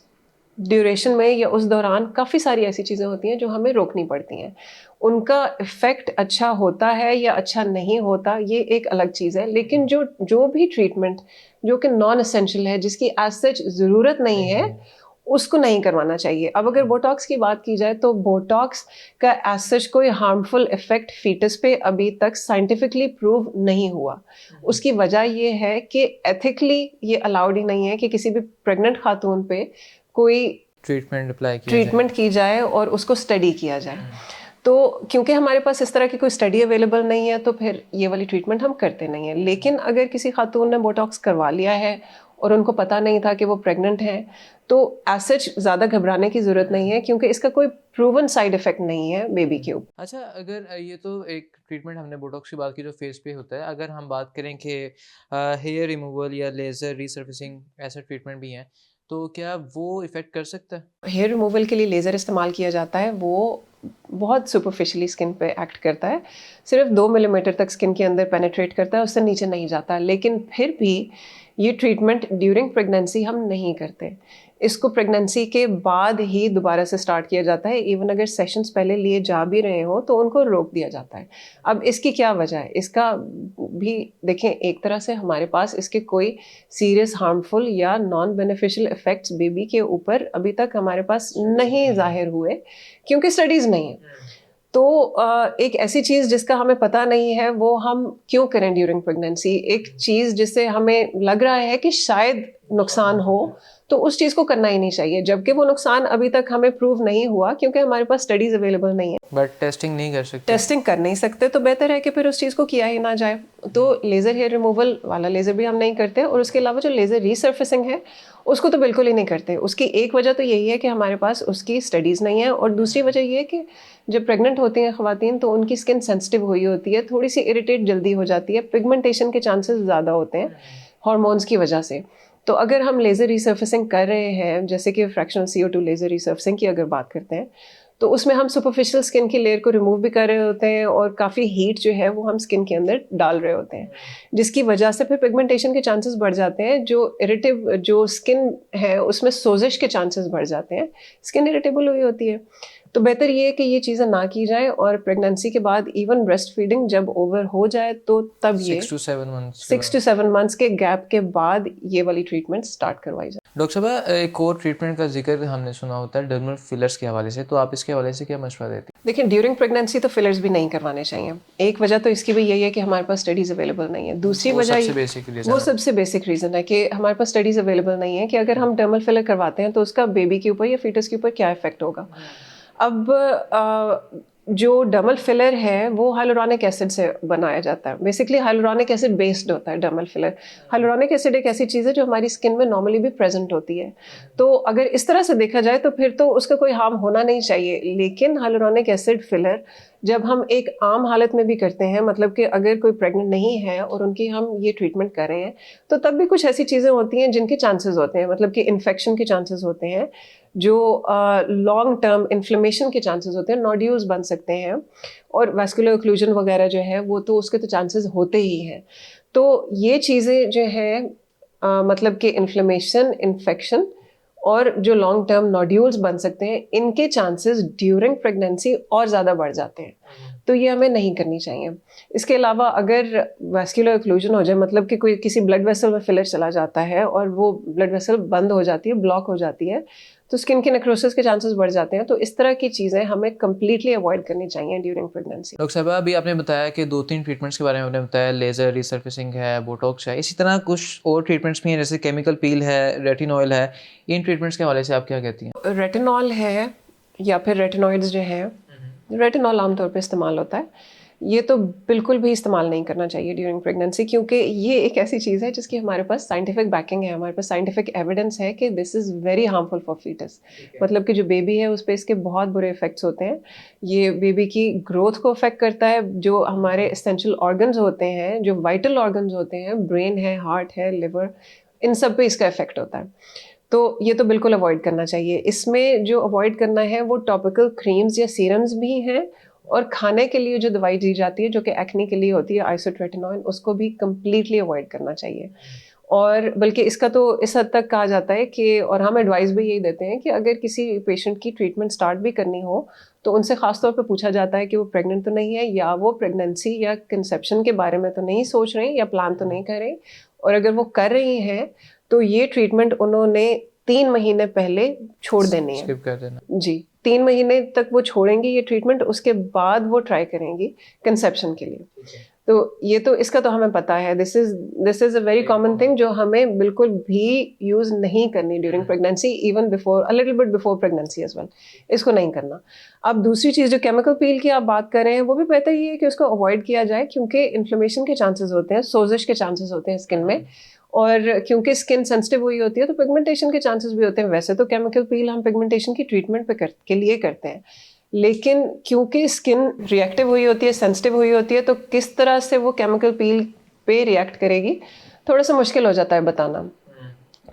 Speaker 2: ड्यूरेशन में या उस दौरान काफ़ी सारी ऐसी चीज़ें होती हैं जो हमें रोकनी पड़ती हैं। उनका इफ़ेक्ट अच्छा होता है या अच्छा नहीं होता, ये एक अलग चीज़ है। लेकिन जो भी ट्रीटमेंट जो कि नॉन एसेंशियल है, जिसकी एज सच ज़रूरत नहीं है, उसको नहीं करवाना चाहिए। अब अगर बोटॉक्स की बात की जाए तो बोटॉक्स का एज सच कोई हार्मफुल इफ़ेक्ट फीटस पे अभी तक साइंटिफिकली प्रूव नहीं हुआ। उसकी वजह ये है कि एथिकली ये अलाउड ही नहीं है कि किसी भी प्रेग्नेंट खातून पे कोई ट्रीटमेंट की जाए और उसको स्टडी किया जाए। तो क्योंकि हमारे पास इस तरह की कोई स्टडी अवेलेबल नहीं है तो फिर ये वाली ट्रीटमेंट हम करते नहीं हैं। लेकिन अगर किसी खातून ने बोटॉक्स करवा लिया है और उनको पता नहीं था कि वो प्रेग्नेंट हैं, तो एज सच ज़्यादा घबराने की ज़रूरत नहीं है क्योंकि इसका कोई प्रूवन साइड इफ़ेक्ट नहीं है बेबी के ऊपर।
Speaker 1: अच्छा, अगर ये तो एक ट्रीटमेंट हमने बोटॉक्स की बात की जो फेस पे होता है, अगर हम बात करें कि हेयर रिमूवल या लेज़र रीसर्फेसिंग ऐसा ट्रीटमेंट भी हैं, तो क्या वो इफ़ेक्ट कर सकता है?
Speaker 2: हेयर रिमूवल के लिए लेज़र इस्तेमाल किया जाता है, वो बहुत सुपरफिशली स्किन पे एक्ट करता है, सिर्फ 2 मिलीमीटर तक स्किन के अंदर पेनिट्रेट करता है, उससे नीचे नहीं जाता। लेकिन फिर भी ये ट्रीटमेंट ड्यूरिंग प्रेगनेंसी हम नहीं करते, इसको प्रेगनेंसी के बाद ही दोबारा से स्टार्ट किया जाता है। इवन अगर सेशंस पहले लिए जा भी रहे हो तो उनको रोक दिया जाता है। अब इसकी क्या वजह है, इसका भी देखें, एक तरह से हमारे पास इसके कोई सीरियस हार्मफुल या नॉन बेनिफिशियल इफ़ेक्ट्स बेबी के ऊपर अभी तक हमारे पास नहीं ज़ाहिर हुए क्योंकि स्टडीज़ नहीं है। तो एक ऐसी चीज़ जिसका हमें पता नहीं है वो हम क्यों करें ड्यूरिंग प्रेगनेंसी, एक चीज़ जिससे हमें लग रहा है कि शायद नुकसान हो, तो उस चीज़ को करना ही नहीं चाहिए, जबकि वो नुकसान अभी तक हमें प्रूव नहीं हुआ क्योंकि हमारे पास स्टडीज़ अवेलेबल नहीं है।
Speaker 1: बट टेस्टिंग नहीं कर सकते,
Speaker 2: टेस्टिंग कर नहीं सकते तो बेहतर है कि फिर उस चीज़ को किया ही ना जाए। तो लेज़र हेयर रिमूवल वाला लेज़र भी हम नहीं करते, और उसके अलावा जो लेज़र रीसर्फेसिंग है उसको तो बिल्कुल ही नहीं करते। उसकी एक वजह तो यही है कि हमारे पास उसकी स्टडीज़ नहीं है, और दूसरी वजह ये है कि जब प्रेग्नेंट होती हैं ख़वातीन तो उनकी स्किन सेंसिटिव हुई होती है, थोड़ी सी इरिटेट जल्दी हो जाती है, पिगमेंटेशन के चांसेस ज़्यादा होते हैं हार्मोन्स की वजह से। तो अगर हम लेज़र रीसर्फेसिंग कर रहे हैं, जैसे कि फ्रैक्शनल CO2 लेज़र रीसर्फेसिंग की अगर बात करते हैं, तो उसमें हम सुपरफिशियल स्किन की लेयर को रिमूव भी कर रहे होते हैं, और काफ़ी हीट जो है वो हम स्किन के अंदर डाल रहे होते हैं, जिसकी वजह से फिर पिगमेंटेशन के चांसेस बढ़ जाते हैं। जो स्किन है उसमें सोजिश के चांसेस बढ़ जाते हैं, स्किन इरिटेबल हुई होती है। तो बेहतर ये है कि ये चीज़ें ना की जाएं, और प्रेगनेंसी के बाद इवन ब्रेस्ट फीडिंग जब ओवर हो जाए तो तब ये
Speaker 1: 6 to 7 months
Speaker 2: 6 to 7 मंथ्स के गैप के बाद ये वाली ट्रीटमेंट स्टार्ट करवाई जाए।
Speaker 1: डॉक्टर साहब, एक और ट्रीटमेंट का जिक्र हमने सुना होता है डर्मल फिलर्स के हवाले से, तो आप इसके हवाले से क्या मशवरा देती हैं?
Speaker 2: देखिए, ड्यूरिंग प्रेगनेंसी तो फिलर्स भी नहीं करवाने चाहिए। एक वजह तो इसकी भी यही है कि हमारे पास स्टडीज़ अवेलेबल नहीं है। दूसरी वजह वो सबसे बेसिक रीज़न है कि हमारे पास स्टडीज़ अवेलेबल नहीं है कि अगर हम डर्मल फिलर करवाते हैं तो उसका बेबी के ऊपर या फीटस के ऊपर क्या इफेक्ट होगा। अब जो डर्मल फिलर है वो हाइलुरोनिक एसिड से बनाया जाता है, बेसिकली हाइलुरोनिक एसिड बेस्ड होता है डर्मल फिलर। हाइलुरोनिक एसिड एक ऐसी चीज़ है जो हमारी स्किन में नॉर्मली भी प्रेजेंट होती है, तो अगर इस तरह से देखा जाए तो फिर तो उसका कोई हार्म होना नहीं चाहिए। लेकिन हाइलुरोनिक एसिड फिलर जब हम एक आम हालत में भी करते हैं, मतलब कि अगर कोई प्रेग्नेंट नहीं है और उनकी हम ये ट्रीटमेंट कर रहे हैं, तो तब भी कुछ ऐसी चीज़ें होती हैं जिनके चांसेस होते हैं, मतलब कि इन्फेक्शन के चांसेस होते हैं, जो लॉन्ग टर्म इन्फ्लेमेशन के चांसेस होते हैं, नोड्यूल्स बन सकते हैं, और वैस्कुलर ओक्लूजन वगैरह जो है वो तो उसके तो चांसेस होते ही हैं। तो ये चीज़ें जो है मतलब कि इन्फ्लेमेशन, इन्फेक्शन और जो लॉन्ग टर्म नोड्यूल्स बन सकते हैं, इनके चांसेस ड्यूरिंग प्रेगनेंसी और ज़्यादा बढ़ जाते हैं, तो ये हमें नहीं करनी चाहिए। इसके अलावा अगर वैस्कुलर ओक्लूजन हो जाए, मतलब कि कोई किसी ब्लड वेसल में फिलर चला जाता है और वो ब्लड वेसल बंद हो जाती है, ब्लॉक हो जाती है, तो स्किन की नेक्रोसिस के चांसेस बढ़ जाते हैं। तो इस तरह की चीज़ें हमें कम्प्लीटली अवॉइड करनी चाहिए ड्यूरिंग प्रेगनेंसी।
Speaker 1: डॉक्टर साहब, अभी आपने बताया कि 2-3 ट्रीटमेंट्स के बारे में आपने बताया, लेज़र रिसर्फेसिंग है, बोटॉक्स है, इसी तरह कुछ और ट्रीटमेंट्स भी हैं जैसे केमिकल पील है, रेटिनॉयल है। इन ट्रीटमेंट्स के हवाले से आप क्या कहती हैं?
Speaker 2: रेटिनॉल है या फिर रेटिनॉइड्स जो हैं, रेटिनॉल आमतौर पे इस्तेमाल होता है, ये तो बिल्कुल भी इस्तेमाल नहीं करना चाहिए ड्यूरिंग प्रेगनेंसी, क्योंकि ये एक ऐसी चीज़ है जिसकी हमारे पास साइंटिफिक बैकिंग है, हमारे पास साइंटिफिक एविडेंस है कि this is very harmful for foetus. मतलब कि जो बेबी है उस पर इसके बहुत बुरे इफेक्ट्स होते हैं। ये बेबी की ग्रोथ को अफेक्ट करता है, जो हमारे एसेंशियल ऑर्गन्स होते हैं, जो वाइटल ऑर्गन्स होते हैं, ब्रेन है, हार्ट है, लिवर, इन सब पे इसका इफेक्ट होता है। तो ये तो बिल्कुल अवॉइड करना चाहिए। इसमें जो अवॉइड करना है वो टॉपिकल क्रीम्स या सीरम्स भी हैं, और खाने के लिए जो दवाई दी जाती है जो कि एक्ने के लिए होती है, आइसोट्रेटिनोइन, उसको भी कम्प्लीटली अवॉइड करना चाहिए। और बल्कि इसका तो इस हद तक कहा जाता है कि, और हम एडवाइस भी यही देते हैं कि अगर किसी पेशेंट की ट्रीटमेंट स्टार्ट भी करनी हो तो उनसे ख़ास तौर पे पूछा जाता है कि वो प्रेग्नेंट तो नहीं है, या वो प्रेगनेंसी या कंसेप्शन के बारे में तो नहीं सोच रहे या प्लान तो नहीं कर रहे, और अगर वो कर रही हैं तो ये ट्रीटमेंट उन्होंने 3 महीने पहले छोड़ देनी है।
Speaker 1: स्किप कर देना
Speaker 2: जी, 3 महीने तक वो छोड़ेंगी ये ट्रीटमेंट, उसके बाद वो ट्राई करेंगी कंसेप्शन के लिए। तो ये तो इसका तो हमें पता है, this is a very common thing जो हमें बिल्कुल भी यूज़ नहीं करनी during pregnancy, even before, a little bit before pregnancy as well, इसको नहीं करना। अब दूसरी चीज़ जो केमिकल पील की आप बात कर रहे हैं, वो भी बेहतर ये है कि उसको अवॉइड किया जाए, क्योंकि इन्फ्लेमेशन के चांसेस होते हैं, सोजिश के चांसेस होते हैं स्किन में, और क्योंकि स्किन सेंसिटिव हुई होती है तो पिगमेंटेशन के चांसेस भी होते हैं। वैसे तो केमिकल पील हम पिगमेंटेशन की ट्रीटमेंट के लिए करते हैं, लेकिन क्योंकि स्किन रिएक्टिव हुई होती है, सेंसिटिव हुई होती है, तो किस तरह से वो केमिकल पील पे रिएक्ट करेगी थोड़ा सा मुश्किल हो जाता है बताना।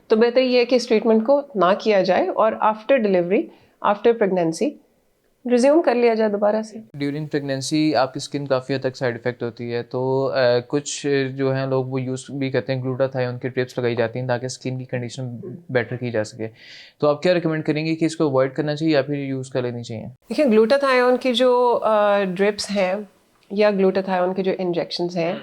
Speaker 2: तो बेहतर ये है कि इस ट्रीटमेंट को ना किया जाए, और after delivery, after pregnancy resume कर लिया जाए दोबारा से।
Speaker 1: ड्यूरिंग प्रेगनेंसी आपकी स्किन काफ़ी हद तक साइड इफ़ेक्ट होती है, तो कुछ जो हैं लोग वो यूज़ भी करते हैं ग्लूटाथायोन की ट्रिप्स लगाई जाती हैं ताकि स्किन की कंडीशन बेटर की जा सके। तो आप क्या रिकमेंड करेंगे कि इसको अवॉइड करना चाहिए या फिर यूज़ कर लेनी चाहिए?
Speaker 2: देखिए, ग्लूटाथायोन की जो ड्रिप्स हैं या ग्लूटाथायोन के जो इंजेक्शंस हैं,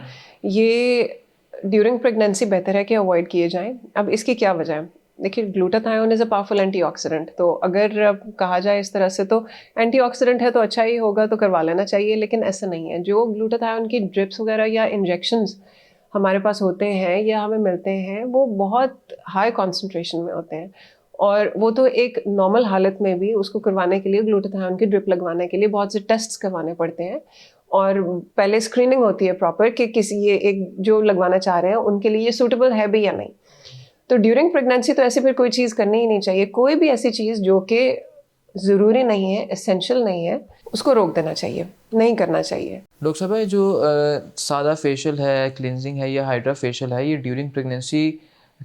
Speaker 2: ये ड्यूरिंग प्रेगनेंसी बेहतर है कि अवॉइड किए जाएं। अब इसकी क्या वजह है? देखिए glutathione is a powerful antioxidant, तो अगर कहा जाए इस तरह से तो एंटीऑक्सीडेंट है तो अच्छा ही होगा, तो करवा लेना चाहिए, लेकिन ऐसा नहीं है। जो ग्लूटाथायोन की ड्रिप्स वगैरह या इंजेक्शंस हमारे पास होते हैं या हमें मिलते हैं, वो बहुत हाई कॉन्सेंट्रेशन में होते हैं, और वो तो एक नॉर्मल हालत में भी उसको करवाने के लिए, ग्लूटाथायोन की ड्रिप लगवाने के लिए बहुत से टेस्ट्स करवाने पड़ते हैं, और पहले स्क्रीनिंग होती है प्रॉपर कि किसी ये एक जो लगवाना चाह रहे हैं उनके लिए ये सूटेबल है भी या नहीं। तो ड्यूरिंग प्रेगनेंसी तो ऐसे फिर कोई चीज़ करनी ही नहीं चाहिए। कोई भी ऐसी चीज़ जो कि ज़रूरी नहीं है, एसेंशियल नहीं है, उसको रोक देना चाहिए, नहीं करना चाहिए।
Speaker 1: डॉक्टर साहब, जो सादा फेशियल है, क्लिनजिंग है या हाइड्रा फेशियल है, ये ड्यूरिंग प्रेगनेंसी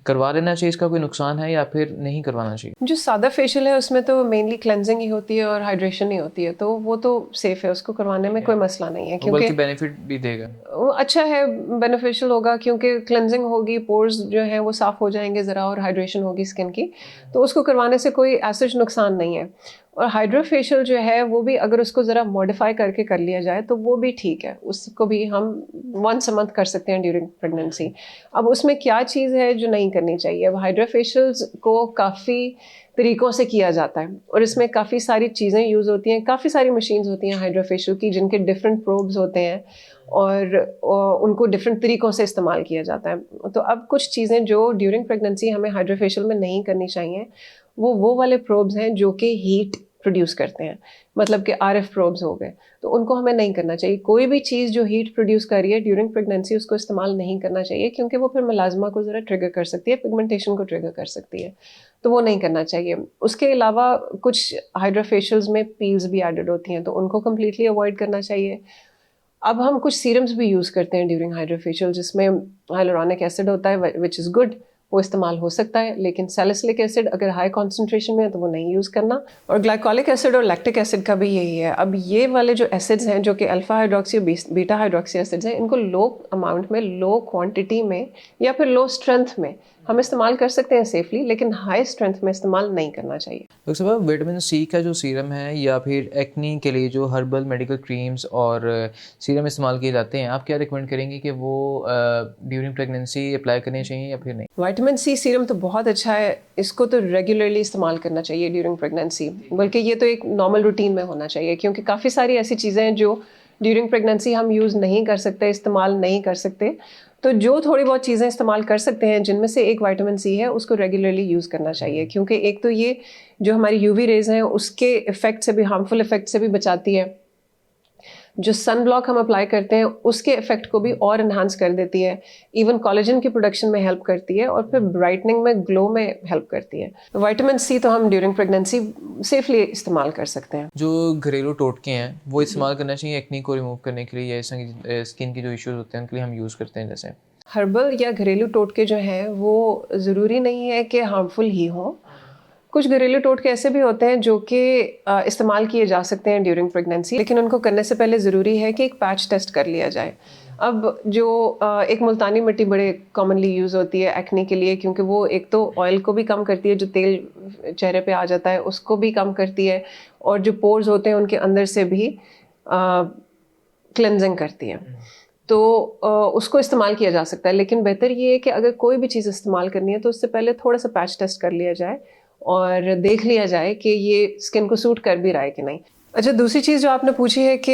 Speaker 1: करवा लेना चाहिए? इसका कोई नुकसान है या फिर नहीं करवाना चाहिए?
Speaker 2: जो सादा फेशियल है उसमें तो मेनली क्लेंजिंग ही होती है और हाइड्रेशन ही होती है, तो वो तो सेफ है, उसको करवाने में कोई मसला नहीं है, क्योंकि
Speaker 1: बल्कि बेनिफिट भी देगा।
Speaker 2: वो अच्छा है, बेनिफिशियल होगा, क्योंकि क्लेंजिंग होगी, पोर्स जो हैं वो साफ़ हो जाएंगे ज़रा, और हाइड्रेशन होगी स्किन की, तो उसको करवाने से कोई ऐसा नुकसान नहीं है। और हाइड्रा फेशियल जो है वो भी अगर उसको ज़रा मॉडिफाई करके कर लिया जाए तो वो भी ठीक है, उसको भी हम वंस अ मंथ कर सकते हैं ड्यूरिंग प्रेगनेंसी। अब उसमें क्या चीज़ है जो नहीं करनी चाहिए? अब हाइड्रा फेशियल्स को काफ़ी तरीक़ों से किया जाता है, और इसमें काफ़ी सारी चीज़ें यूज़ होती हैं, काफ़ी सारी मशीन्स होती हैं हाइड्रा फेशियल की, जिनके डिफरेंट प्रोब्स होते हैं, और उनको डिफरेंट तरीक़ों से इस्तेमाल किया जाता है। तो अब कुछ चीज़ें जो ड्यूरिंग प्रेगनेंसी हमें हाइड्रा फेशियल में नहीं करनी चाहिए, वो वाले प्रोब्स हैं जो कि हीट प्रोड्यूस करते हैं, मतलब कि RF प्रोब्स हो गए, तो उनको हमें नहीं करना चाहिए। कोई भी चीज़ जो हीट प्रोड्यूस कर रही है ड्यूरिंग प्रेगनेंसी, उसको इस्तेमाल नहीं करना चाहिए, क्योंकि वो फिर मेलाज़मा को ज़रा ट्रिगर कर सकती है, पिगमेंटेशन को ट्रिगर कर सकती है, तो वो नहीं करना चाहिए। उसके अलावा कुछ हाइड्रा फेशियल्स में पील्स भी एडेड होती हैं, तो उनको कम्प्लीटली अवॉइड करना चाहिए। अब हम कुछ सीरम्स भी यूज़ करते हैं ड्यूरिंग हाइड्रा फेशियल, जिसमें हाइलुरोनिक एसिड होता है, विच इज़ गुड, वो इस्तेमाल हो सकता है, लेकिन सैलिसिलिक एसिड अगर हाई कॉन्सेंट्रेशन में है तो वो नहीं यूज़ करना। और ग्लाइकोलिक एसिड और लैक्टिक एसिड का भी यही है। अब ये वाले जो एसिड्स हैं, जो कि alpha hydroxy beta hydroxy acids हैं, इनको लो अमाउंट में, लो क्वांटिटी में या फिर लो स्ट्रेंथ में हम इस्तेमाल कर सकते हैं सेफली, लेकिन हाई स्ट्रेंथ में इस्तेमाल नहीं करना चाहिए।
Speaker 1: डॉक्टर साहब, विटामिन सी का जो सीरम है या फिर एक्नी के लिए जो हर्बल मेडिकल क्रीम्स और सीरम इस्तेमाल किए जाते हैं, आप क्या रिकमेंड करेंगे कि वो ड्यूरिंग प्रेगनेंसी अप्लाई करने चाहिए या फिर नहीं?
Speaker 2: विटामिन सी सीरम तो बहुत अच्छा है, इसको तो रेगुलरली इस्तेमाल करना चाहिए ड्यूरिंग प्रेगनेंसी, बल्कि ये तो एक नॉर्मल रूटीन में होना चाहिए, क्योंकि काफ़ी सारी ऐसी चीज़ें हैं जो ड्यूरिंग प्रेगनेंसी हम यूज़ नहीं कर सकते, इस्तेमाल नहीं कर सकते। तो जो थोड़ी बहुत चीज़ें इस्तेमाल कर सकते हैं, जिनमें से एक विटामिन सी है, उसको रेगुलरली यूज़ करना चाहिए, क्योंकि एक तो ये जो हमारी यूवी रेज़ हैं उसके इफ़ेक्ट से भी, हार्मफुल इफ़ेक्ट से भी बचाती है। जो सन ब्लॉक हम अप्लाई करते हैं उसके इफ़ेक्ट को भी और इन्हांस कर देती है, इवन कोलेजन की प्रोडक्शन में हेल्प करती है, और फिर ब्राइटनिंग में, ग्लो में हेल्प करती है। विटामिन सी तो हम ड्यूरिंग प्रेगनेंसी सेफली इस्तेमाल कर सकते हैं।
Speaker 1: जो घरेलू टोटके हैं वो इस्तेमाल करना चाहिए एक्नी को रिमूव करने के लिए, या स्किन की जो इश्यूज होते हैं उनके लिए हम यूज़ करते हैं? जैसे
Speaker 2: हर्बल या घरेलू टोटके जो हैं वो ज़रूरी नहीं है कि हार्मफुल ही हों। कुछ घरेलू टोटके ऐसे भी होते हैं जो कि इस्तेमाल किए जा सकते हैं ड्यूरिंग प्रेगनेंसी, लेकिन उनको करने से पहले ज़रूरी है कि एक पैच टेस्ट कर लिया जाए। अब जो एक मुल्तानी मिट्टी बड़े कॉमनली यूज़ होती है एक्ने के लिए, क्योंकि वो एक तो ऑयल को भी कम करती है, जो तेल चेहरे पे आ जाता है उसको भी कम करती है, और जो पोर्स होते हैं उनके अंदर से भी क्लेंजिंग करती है, तो उसको इस्तेमाल किया जा सकता है। लेकिन बेहतर ये है कि अगर कोई भी चीज़ इस्तेमाल करनी है तो उससे पहले थोड़ा सा पैच टेस्ट कर लिया जाए और देख लिया जाए कि ये स्किन को सूट कर भी रहा है कि नहीं। अच्छा, दूसरी चीज़ जो आपने पूछी है कि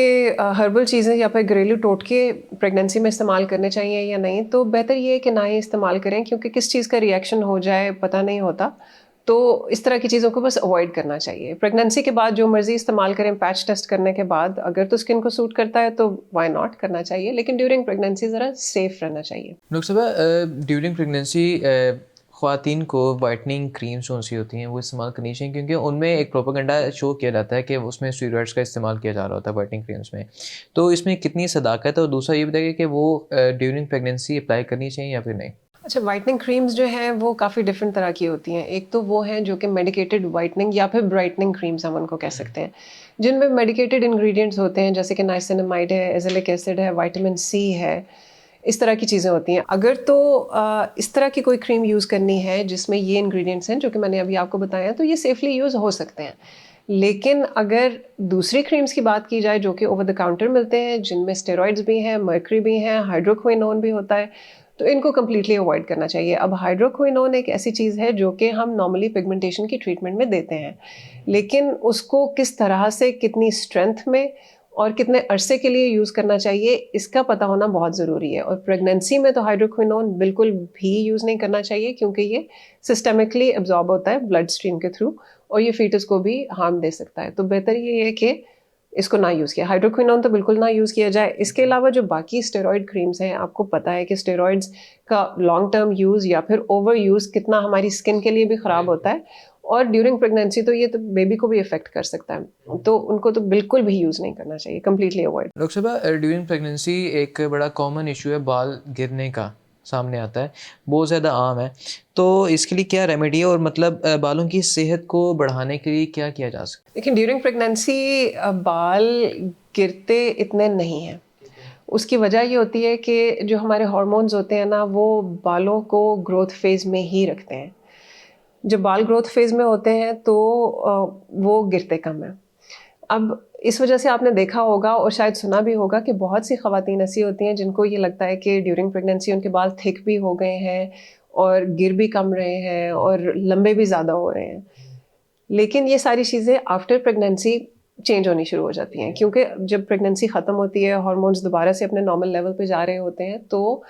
Speaker 2: हर्बल चीज़ें या फिर घरेलू टोटके प्रेगनेंसी में इस्तेमाल करने चाहिए या नहीं, तो बेहतर ये है कि ना ही इस्तेमाल करें, क्योंकि किस चीज़ का रिएक्शन हो जाए पता नहीं होता, तो इस तरह की चीज़ों को बस अवॉइड करना चाहिए। प्रेगनेंसी के बाद जो मर्ज़ी इस्तेमाल करें पैच टेस्ट करने के बाद, अगर तो स्किन को सूट करता है तो वाई नॉट करना चाहिए, लेकिन ड्यूरिंग प्रेगनेंसी ज़रा सेफ रहना चाहिए।
Speaker 1: डॉक्टर साहब, ड्यूरिंग प्रेगनेंसी ख़वातीन को वाइटनिंग क्रीम्स जो सी होती हैं वो इस्तेमाल करनी चाहिए, क्योंकि उनमें एक प्रोपेगेंडा शो किया जाता है कि उसमें स्टेरॉइड्स का इस्तेमाल किया जा रहा होता है वाइटनिंग क्रीम्स में, तो इसमें कितनी सदाकत है? और दूसरा ये बताइए कि वो ड्यूरिंग प्रेगनेंसी अप्लाई करनी चाहिए या फिर नहीं?
Speaker 2: अच्छा, वाइटनिंग क्रीम्स जो हैं वो काफ़ी डिफरेंट तरह की होती हैं। एक तो वो हैं जो कि मेडिकेटेड वाइटनिंग या फिर ब्राइटनिंग क्रीम्स हम उनको कह सकते हैं, जिनमें मेडिकेटेड इंग्रेडिएंट्स होते हैं, जैसे कि नाइसिनामाइड है, एज़िलिक एसिड है, विटामिन सी है, इस तरह की चीज़ें होती हैं। अगर तो इस तरह की कोई क्रीम यूज़ करनी है जिसमें ये इंग्रेडिएंट्स हैं जो कि मैंने अभी आपको बताया, तो ये सेफली यूज़ हो सकते हैं। लेकिन अगर दूसरी क्रीम्स की बात की जाए जो कि ओवर द काउंटर मिलते हैं, जिनमें स्टेरॉइड्स भी हैं, मर्करी भी हैं, हाइड्रोक्विनोन भी होता है, तो इनको कम्प्लीटली अवॉइड करना चाहिए। अब हाइड्रोक्विनोन एक ऐसी चीज़ है जो कि हम नॉर्मली पिगमेंटेशन की ट्रीटमेंट में देते हैं, लेकिन उसको किस तरह से, कितनी स्ट्रेंथ में और कितने अरसे के लिए यूज़ करना चाहिए, इसका पता होना बहुत ज़रूरी है। और प्रेगनेंसी में तो हाइड्रोक्विनोन बिल्कुल भी यूज़ नहीं करना चाहिए, क्योंकि ये सिस्टेमिकली एब्जॉर्ब होता है ब्लड स्ट्रीम के थ्रू और ये फीटस को भी हार्म दे सकता है। तो बेहतर ये है कि इसको ना यूज़ किया, हाइड्रोक्विनोन तो बिल्कुल ना यूज़ किया जाए। इसके अलावा जो बाकी स्टेरॉयड क्रीम्स हैं, आपको पता है कि स्टेरॉइड्स का लॉन्ग टर्म यूज़ या फिर ओवर यूज़ कितना हमारी स्किन के लिए भी ख़राब होता है, और ड्यूरिंग प्रेगनेंसी तो ये तो बेबी को भी इफेक्ट कर सकता है। तो उनको तो बिल्कुल भी यूज़ नहीं करना चाहिए, कम्प्लीटली अवॉइड।
Speaker 1: डॉक्टर साहब, ड्यूरिंग प्रेगनेंसी एक बड़ा कॉमन इशू है बाल गिरने का, सामने आता है, बहुत ज़्यादा आम है, तो इसके लिए क्या रेमेडी है और मतलब बालों की सेहत को बढ़ाने के लिए क्या किया जा सकता है?
Speaker 2: लेकिन ड्यूरिंग प्रेगनेंसी बाल गिरते इतने नहीं हैं। उसकी वजह ये होती है कि जो हमारे हार्मोन्स होते हैं ना, वो बालों को ग्रोथ फेज़ में ही रखते हैं। जब बाल ग्रोथ फेज़ में होते हैं तो वो गिरते कम हैं। अब इस वजह से आपने देखा होगा और शायद सुना भी होगा कि बहुत सी ख़वातीन ऐसी होती हैं जिनको ये लगता है कि ड्यूरिंग प्रेगनेंसी उनके बाल थिक भी हो गए हैं और गिर भी कम रहे हैं और लंबे भी ज़्यादा हो रहे हैं। लेकिन ये सारी चीज़ें आफ्टर प्रेगनेंसी चेंज होनी शुरू हो जाती हैं, क्योंकि जब प्रेगनेंसी ख़त्म होती है, हार्मोन्स दोबारा से अपने नॉर्मल लेवल पे जा रहे होते हैं, तो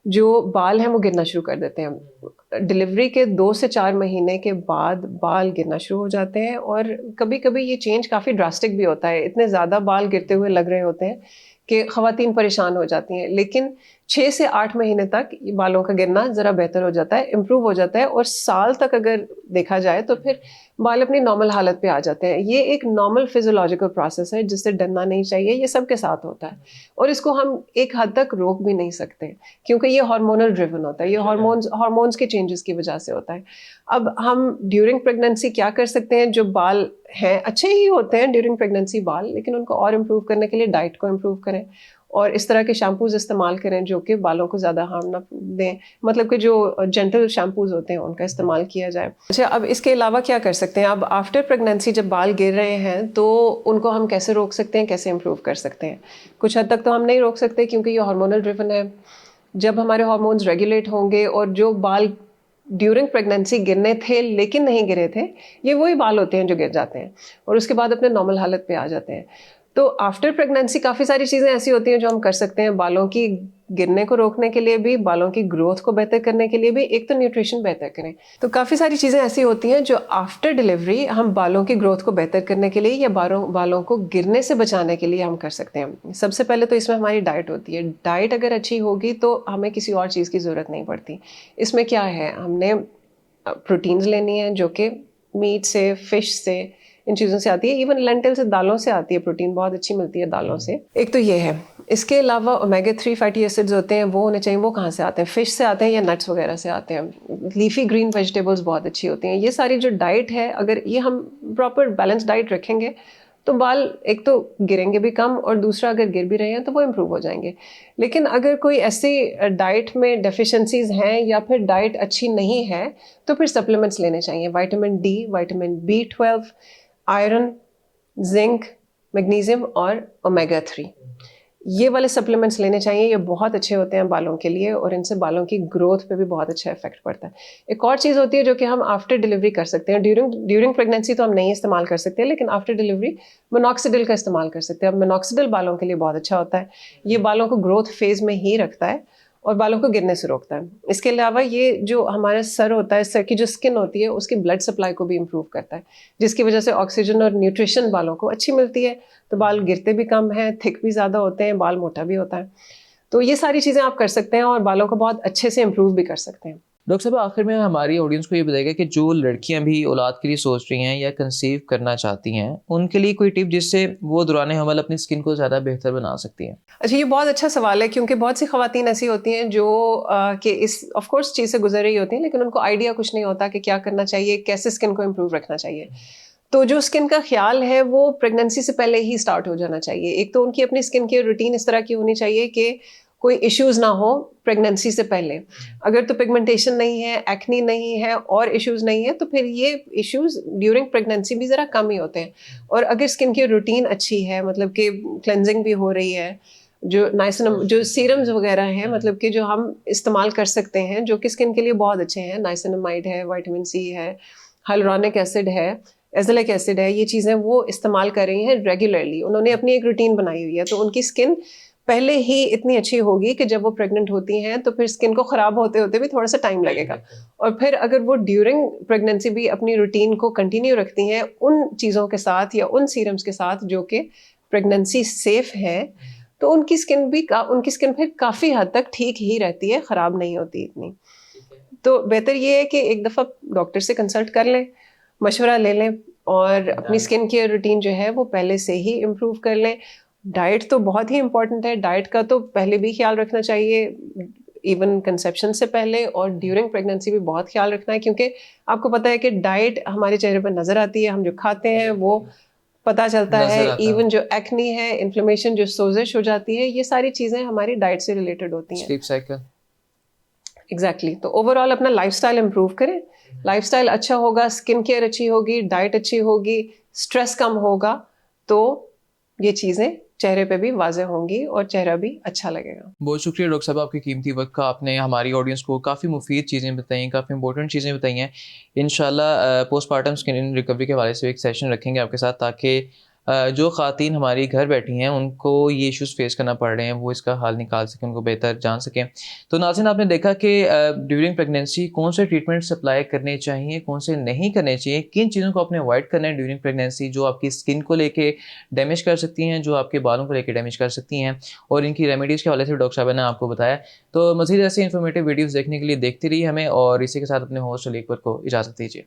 Speaker 2: जो बाल हैं वो गिरना शुरू कर देते हैं। डिलीवरी के 2 से 4 महीने के बाद बाल गिरना शुरू हो जाते हैं, और कभी-कभी ये चेंज काफ़ी ड्रास्टिक भी होता है। इतने ज़्यादा बाल गिरते हुए लग रहे होते हैं कि ख़वातीन परेशान हो जाती हैं। लेकिन 6 से 8 महीने तक ये बालों का गिरना ज़रा बेहतर हो जाता है, इम्प्रूव हो जाता है, और साल तक अगर देखा जाए तो फिर बाल अपनी नॉर्मल हालत पे आ जाते हैं। ये एक नॉर्मल फिजियोलॉजिकल प्रोसेस है जिससे डरना नहीं चाहिए, ये सबके साथ होता है और इसको हम एक हद तक रोक भी नहीं सकते, क्योंकि ये हार्मोनल ड्रिवन होता है, ये हार्मोन्स के चेंजेस की वजह से होता है। अब हम ड्यूरिंग प्रेगनेंसी क्या कर सकते हैं? जो बाल हैं अच्छे ही होते हैं ड्यूरिंग प्रेगनेंसी बाल, लेकिन उनको और इम्प्रूव करने के लिए डाइट को इम्प्रूव करें और इस तरह के शैम्पूज इस्तेमाल करें जो कि बालों को ज़्यादा हार्म ना दें, मतलब कि जो जेंटल शैम्पूज होते हैं उनका इस्तेमाल किया जाए। अच्छा, अब इसके अलावा क्या कर सकते हैं? अब आफ्टर प्रेगनेंसी जब बाल गिर रहे हैं तो उनको हम कैसे रोक सकते हैं, कैसे इम्प्रूव कर सकते हैं? कुछ हद तक तो हम नहीं रोक सकते क्योंकि ये हार्मोनल ड्रिवन है। जब हमारे हार्मोन्स रेगुलेट होंगे और जो बाल ड्यूरिंग प्रेगनेंसी गिरने थे लेकिन नहीं गिरे थे, ये वही बाल होते हैं जो गिर जाते हैं और उसके बाद अपने नॉर्मल हालत पे आ जाते हैं। तो आफ्टर प्रेगनेंसी काफ़ी सारी चीज़ें ऐसी होती हैं जो हम कर सकते हैं बालों की गिरने को रोकने के लिए भी, बालों की ग्रोथ को बेहतर करने के लिए भी। एक तो न्यूट्रिशन बेहतर करें, तो काफ़ी सारी चीज़ें ऐसी होती हैं जो आफ्टर डिलीवरी हम बालों की ग्रोथ को बेहतर करने के लिए या बालों को गिरने से बचाने के लिए हम कर सकते हैं। सबसे पहले तो इसमें हमारी डाइट होती है। डाइट अगर अच्छी होगी तो हमें किसी और चीज़ की ज़रूरत नहीं पड़ती। इसमें क्या है, हमने प्रोटीन्स लेनी है जो कि मीट से, फिश से, इन चीज़ों से आती है। इवन लेंटिल से, दालों से आती है, प्रोटीन बहुत अच्छी मिलती है दालों से। एक तो ये है। इसके अलावा ओमेगा 3 फैटी एसिड्स होते हैं, वो होने चाहिए। वो कहाँ से आते हैं? फिश से आते हैं या नट्स वगैरह से आते हैं। लीफी ग्रीन वेजिटेबल्स बहुत अच्छी होती हैं। ये सारी जो डाइट है, अगर ये हम प्रॉपर बैलेंस डाइट रखेंगे तो बाल एक तो गिरेंगे भी कम और दूसरा अगर गिर भी रहे हैं तो वो इम्प्रूव हो जाएंगे। लेकिन अगर कोई ऐसी डाइट में डेफिशिएंसीज हैं या फिर डाइट अच्छी नहीं है तो फिर सप्लीमेंट्स लेने चाहिए। Vitamin D, vitamin B12, iron, zinc, magnesium और ओमेगा 3, ये वाले सप्लीमेंट्स लेने चाहिए। ये बहुत अच्छे होते हैं बालों के लिए और इनसे बालों की ग्रोथ पे भी बहुत अच्छा इफेक्ट पड़ता है। एक और चीज़ होती है जो कि हम आफ्टर डिलीवरी कर सकते हैं। ड्यूरिंग प्रेगनेंसी तो हम नहीं इस्तेमाल कर सकते, लेकिन आफ्टर डिलीवरी मिनॉक्सिडिल का इस्तेमाल कर सकते हैं। अब मिनॉक्सिडिल बालों के लिए बहुत अच्छा होता है। ये बालों को ग्रोथ फेज में ही रखता है और बालों को गिरने से रोकता है। इसके अलावा ये जो हमारा सर होता है, सर की जो स्किन होती है, उसकी ब्लड सप्लाई को भी इम्प्रूव करता है, जिसकी वजह से ऑक्सीजन और न्यूट्रिशन बालों को अच्छी मिलती है, तो बाल गिरते भी कम हैं, थिक भी ज़्यादा होते हैं, बाल मोटा भी होता है। तो ये सारी चीज़ें आप कर सकते हैं और बालों को बहुत अच्छे से इम्प्रूव भी कर सकते हैं।
Speaker 1: डॉक्टर साहब, आखिर में हमारी ऑडियंस को ये बताइएगा कि जो लड़कियां भी औलाद के लिए सोच रही हैं या कंसीव करना चाहती हैं, उनके लिए कोई टिप जिससे वो दौरान हमल अपनी स्किन को ज़्यादा बेहतर बना सकती हैं?
Speaker 2: अच्छा, ये बहुत अच्छा सवाल है क्योंकि बहुत सी ख़वातीन ऐसी होती हैं जो कि इस ऑफ कोर्स चीज़ से गुजर रही होती हैं, लेकिन उनको आइडिया कुछ नहीं होता कि क्या करना चाहिए, कैसे स्किन को इम्प्रूव रखना चाहिए। तो जो स्किन का ख्याल है वो प्रेगनेंसी से पहले ही स्टार्ट हो जाना चाहिए। एक तो उनकी अपनी स्किन केयर रूटीन इस तरह की होनी चाहिए कि कोई इश्यूज़ ना हो प्रेगनेंसी से पहले। अगर तो पिगमेंटेशन नहीं है, एक्नी नहीं है और इश्यूज़ नहीं है तो फिर ये इश्यूज़ ड्यूरिंग प्रेगनेंसी भी ज़रा कम ही होते हैं। और अगर स्किन केयर रूटीन अच्छी है, मतलब कि क्लेंजिंग भी हो रही है, जो नाइसिनम जो सीरम्स वगैरह हैं, मतलब कि जो हम इस्तेमाल कर सकते हैं जो कि स्किन के लिए बहुत अच्छे हैं, नाइसिनमाइड है, विटामिन सी है, हाइलुरोनिक एसिड है, एज़ेलिक एसिड है, ये चीज़ें वो इस्तेमाल कर रही हैं रेगुलरली। उन्होंने अपनी एक रूटीन बनाई हुई है, तो उनकी स्किन पहले ही इतनी अच्छी होगी कि जब वो प्रेग्नेंट होती हैं तो फिर स्किन को ख़राब होते होते भी थोड़ा सा टाइम लगेगा। और फिर अगर वो ड्यूरिंग प्रेगनेंसी भी अपनी रूटीन को कंटिन्यू रखती हैं उन चीज़ों के साथ या उन सीरम्स के साथ जो कि प्रेगनेंसी सेफ है, तो उनकी स्किन फिर काफ़ी हद तक ठीक ही रहती है, ख़राब नहीं होती इतनी। तो बेहतर ये है कि एक दफ़ा डॉक्टर से कंसल्ट कर लें, मशवरा ले लें और अपनी स्किन केयर रूटीन जो है वो पहले से ही इम्प्रूव कर लें। डाइट तो बहुत ही इम्पॉर्टेंट है, डाइट का तो पहले भी ख्याल रखना चाहिए, इवन कंसेप्शन से पहले और ड्यूरिंग प्रेगनेंसी भी बहुत ख्याल रखना है, क्योंकि आपको पता है कि डाइट हमारे चेहरे पर नज़र आती है, हम जो खाते हैं वो पता चलता है, इवन जो एक्नी है, इन्फ्लेमेशन, जो सोजिश हो जाती है, ये सारी चीज़ें हमारी डाइट से रिलेटेड होती हैं।
Speaker 1: Sleep cycle,
Speaker 2: exactly. तो ओवरऑल अपना लाइफस्टाइल इम्प्रूव करें, लाइफस्टाइल अच्छा होगा, स्किन केयर अच्छी होगी, डाइट अच्छी होगी, स्ट्रेस कम होगा, तो ये चीज़ें चेहरे पे भी वाज़ेह होंगी और चेहरा भी अच्छा लगेगा।
Speaker 1: बहुत शुक्रिया डॉक्टर साहब आपके कीमती वक्त का। आपने हमारी ऑडियंस को काफ़ी मुफीद चीज़ें बताई, काफ़ी इंपॉर्टेंट चीज़ें बताई हैं। इंशाल्लाह पोस्टमार्टम स्किन रिकवरी के हवाले से एक सेशन रखेंगे आपके साथ, ताकि जो ख़वातीन हमारी घर बैठी हैं उनको ये इश्यूज़ फेस करना पड़ रहे हैं वो इसका हल निकाल सकें, उनको बेहतर जान सकें। तो नाज़रीन, आपने देखा कि ड्यूरिंग प्रेगनेंसी कौन से ट्रीटमेंट्स अप्लाई करने चाहिए, कौन से नहीं करने चाहिए, किन चीज़ों को आपने अवॉइड करना है ड्यूरिंग प्रेगनेंसी जो आपकी स्किन को लेके डैमेज कर सकती हैं, जो आपके बालों को लेके डैमेज कर सकती हैं, और इनकी रेमेडीज़ के हवाले से डॉक्टर साहब ने आपको बताया। तो मज़ीद ऐसे इन्फॉर्मेटिव वीडियोज़ देखने के लिए देखते रहिए हमें, और इसी के साथ अपने होस्ट अली अकबर को इजाज़त दीजिए।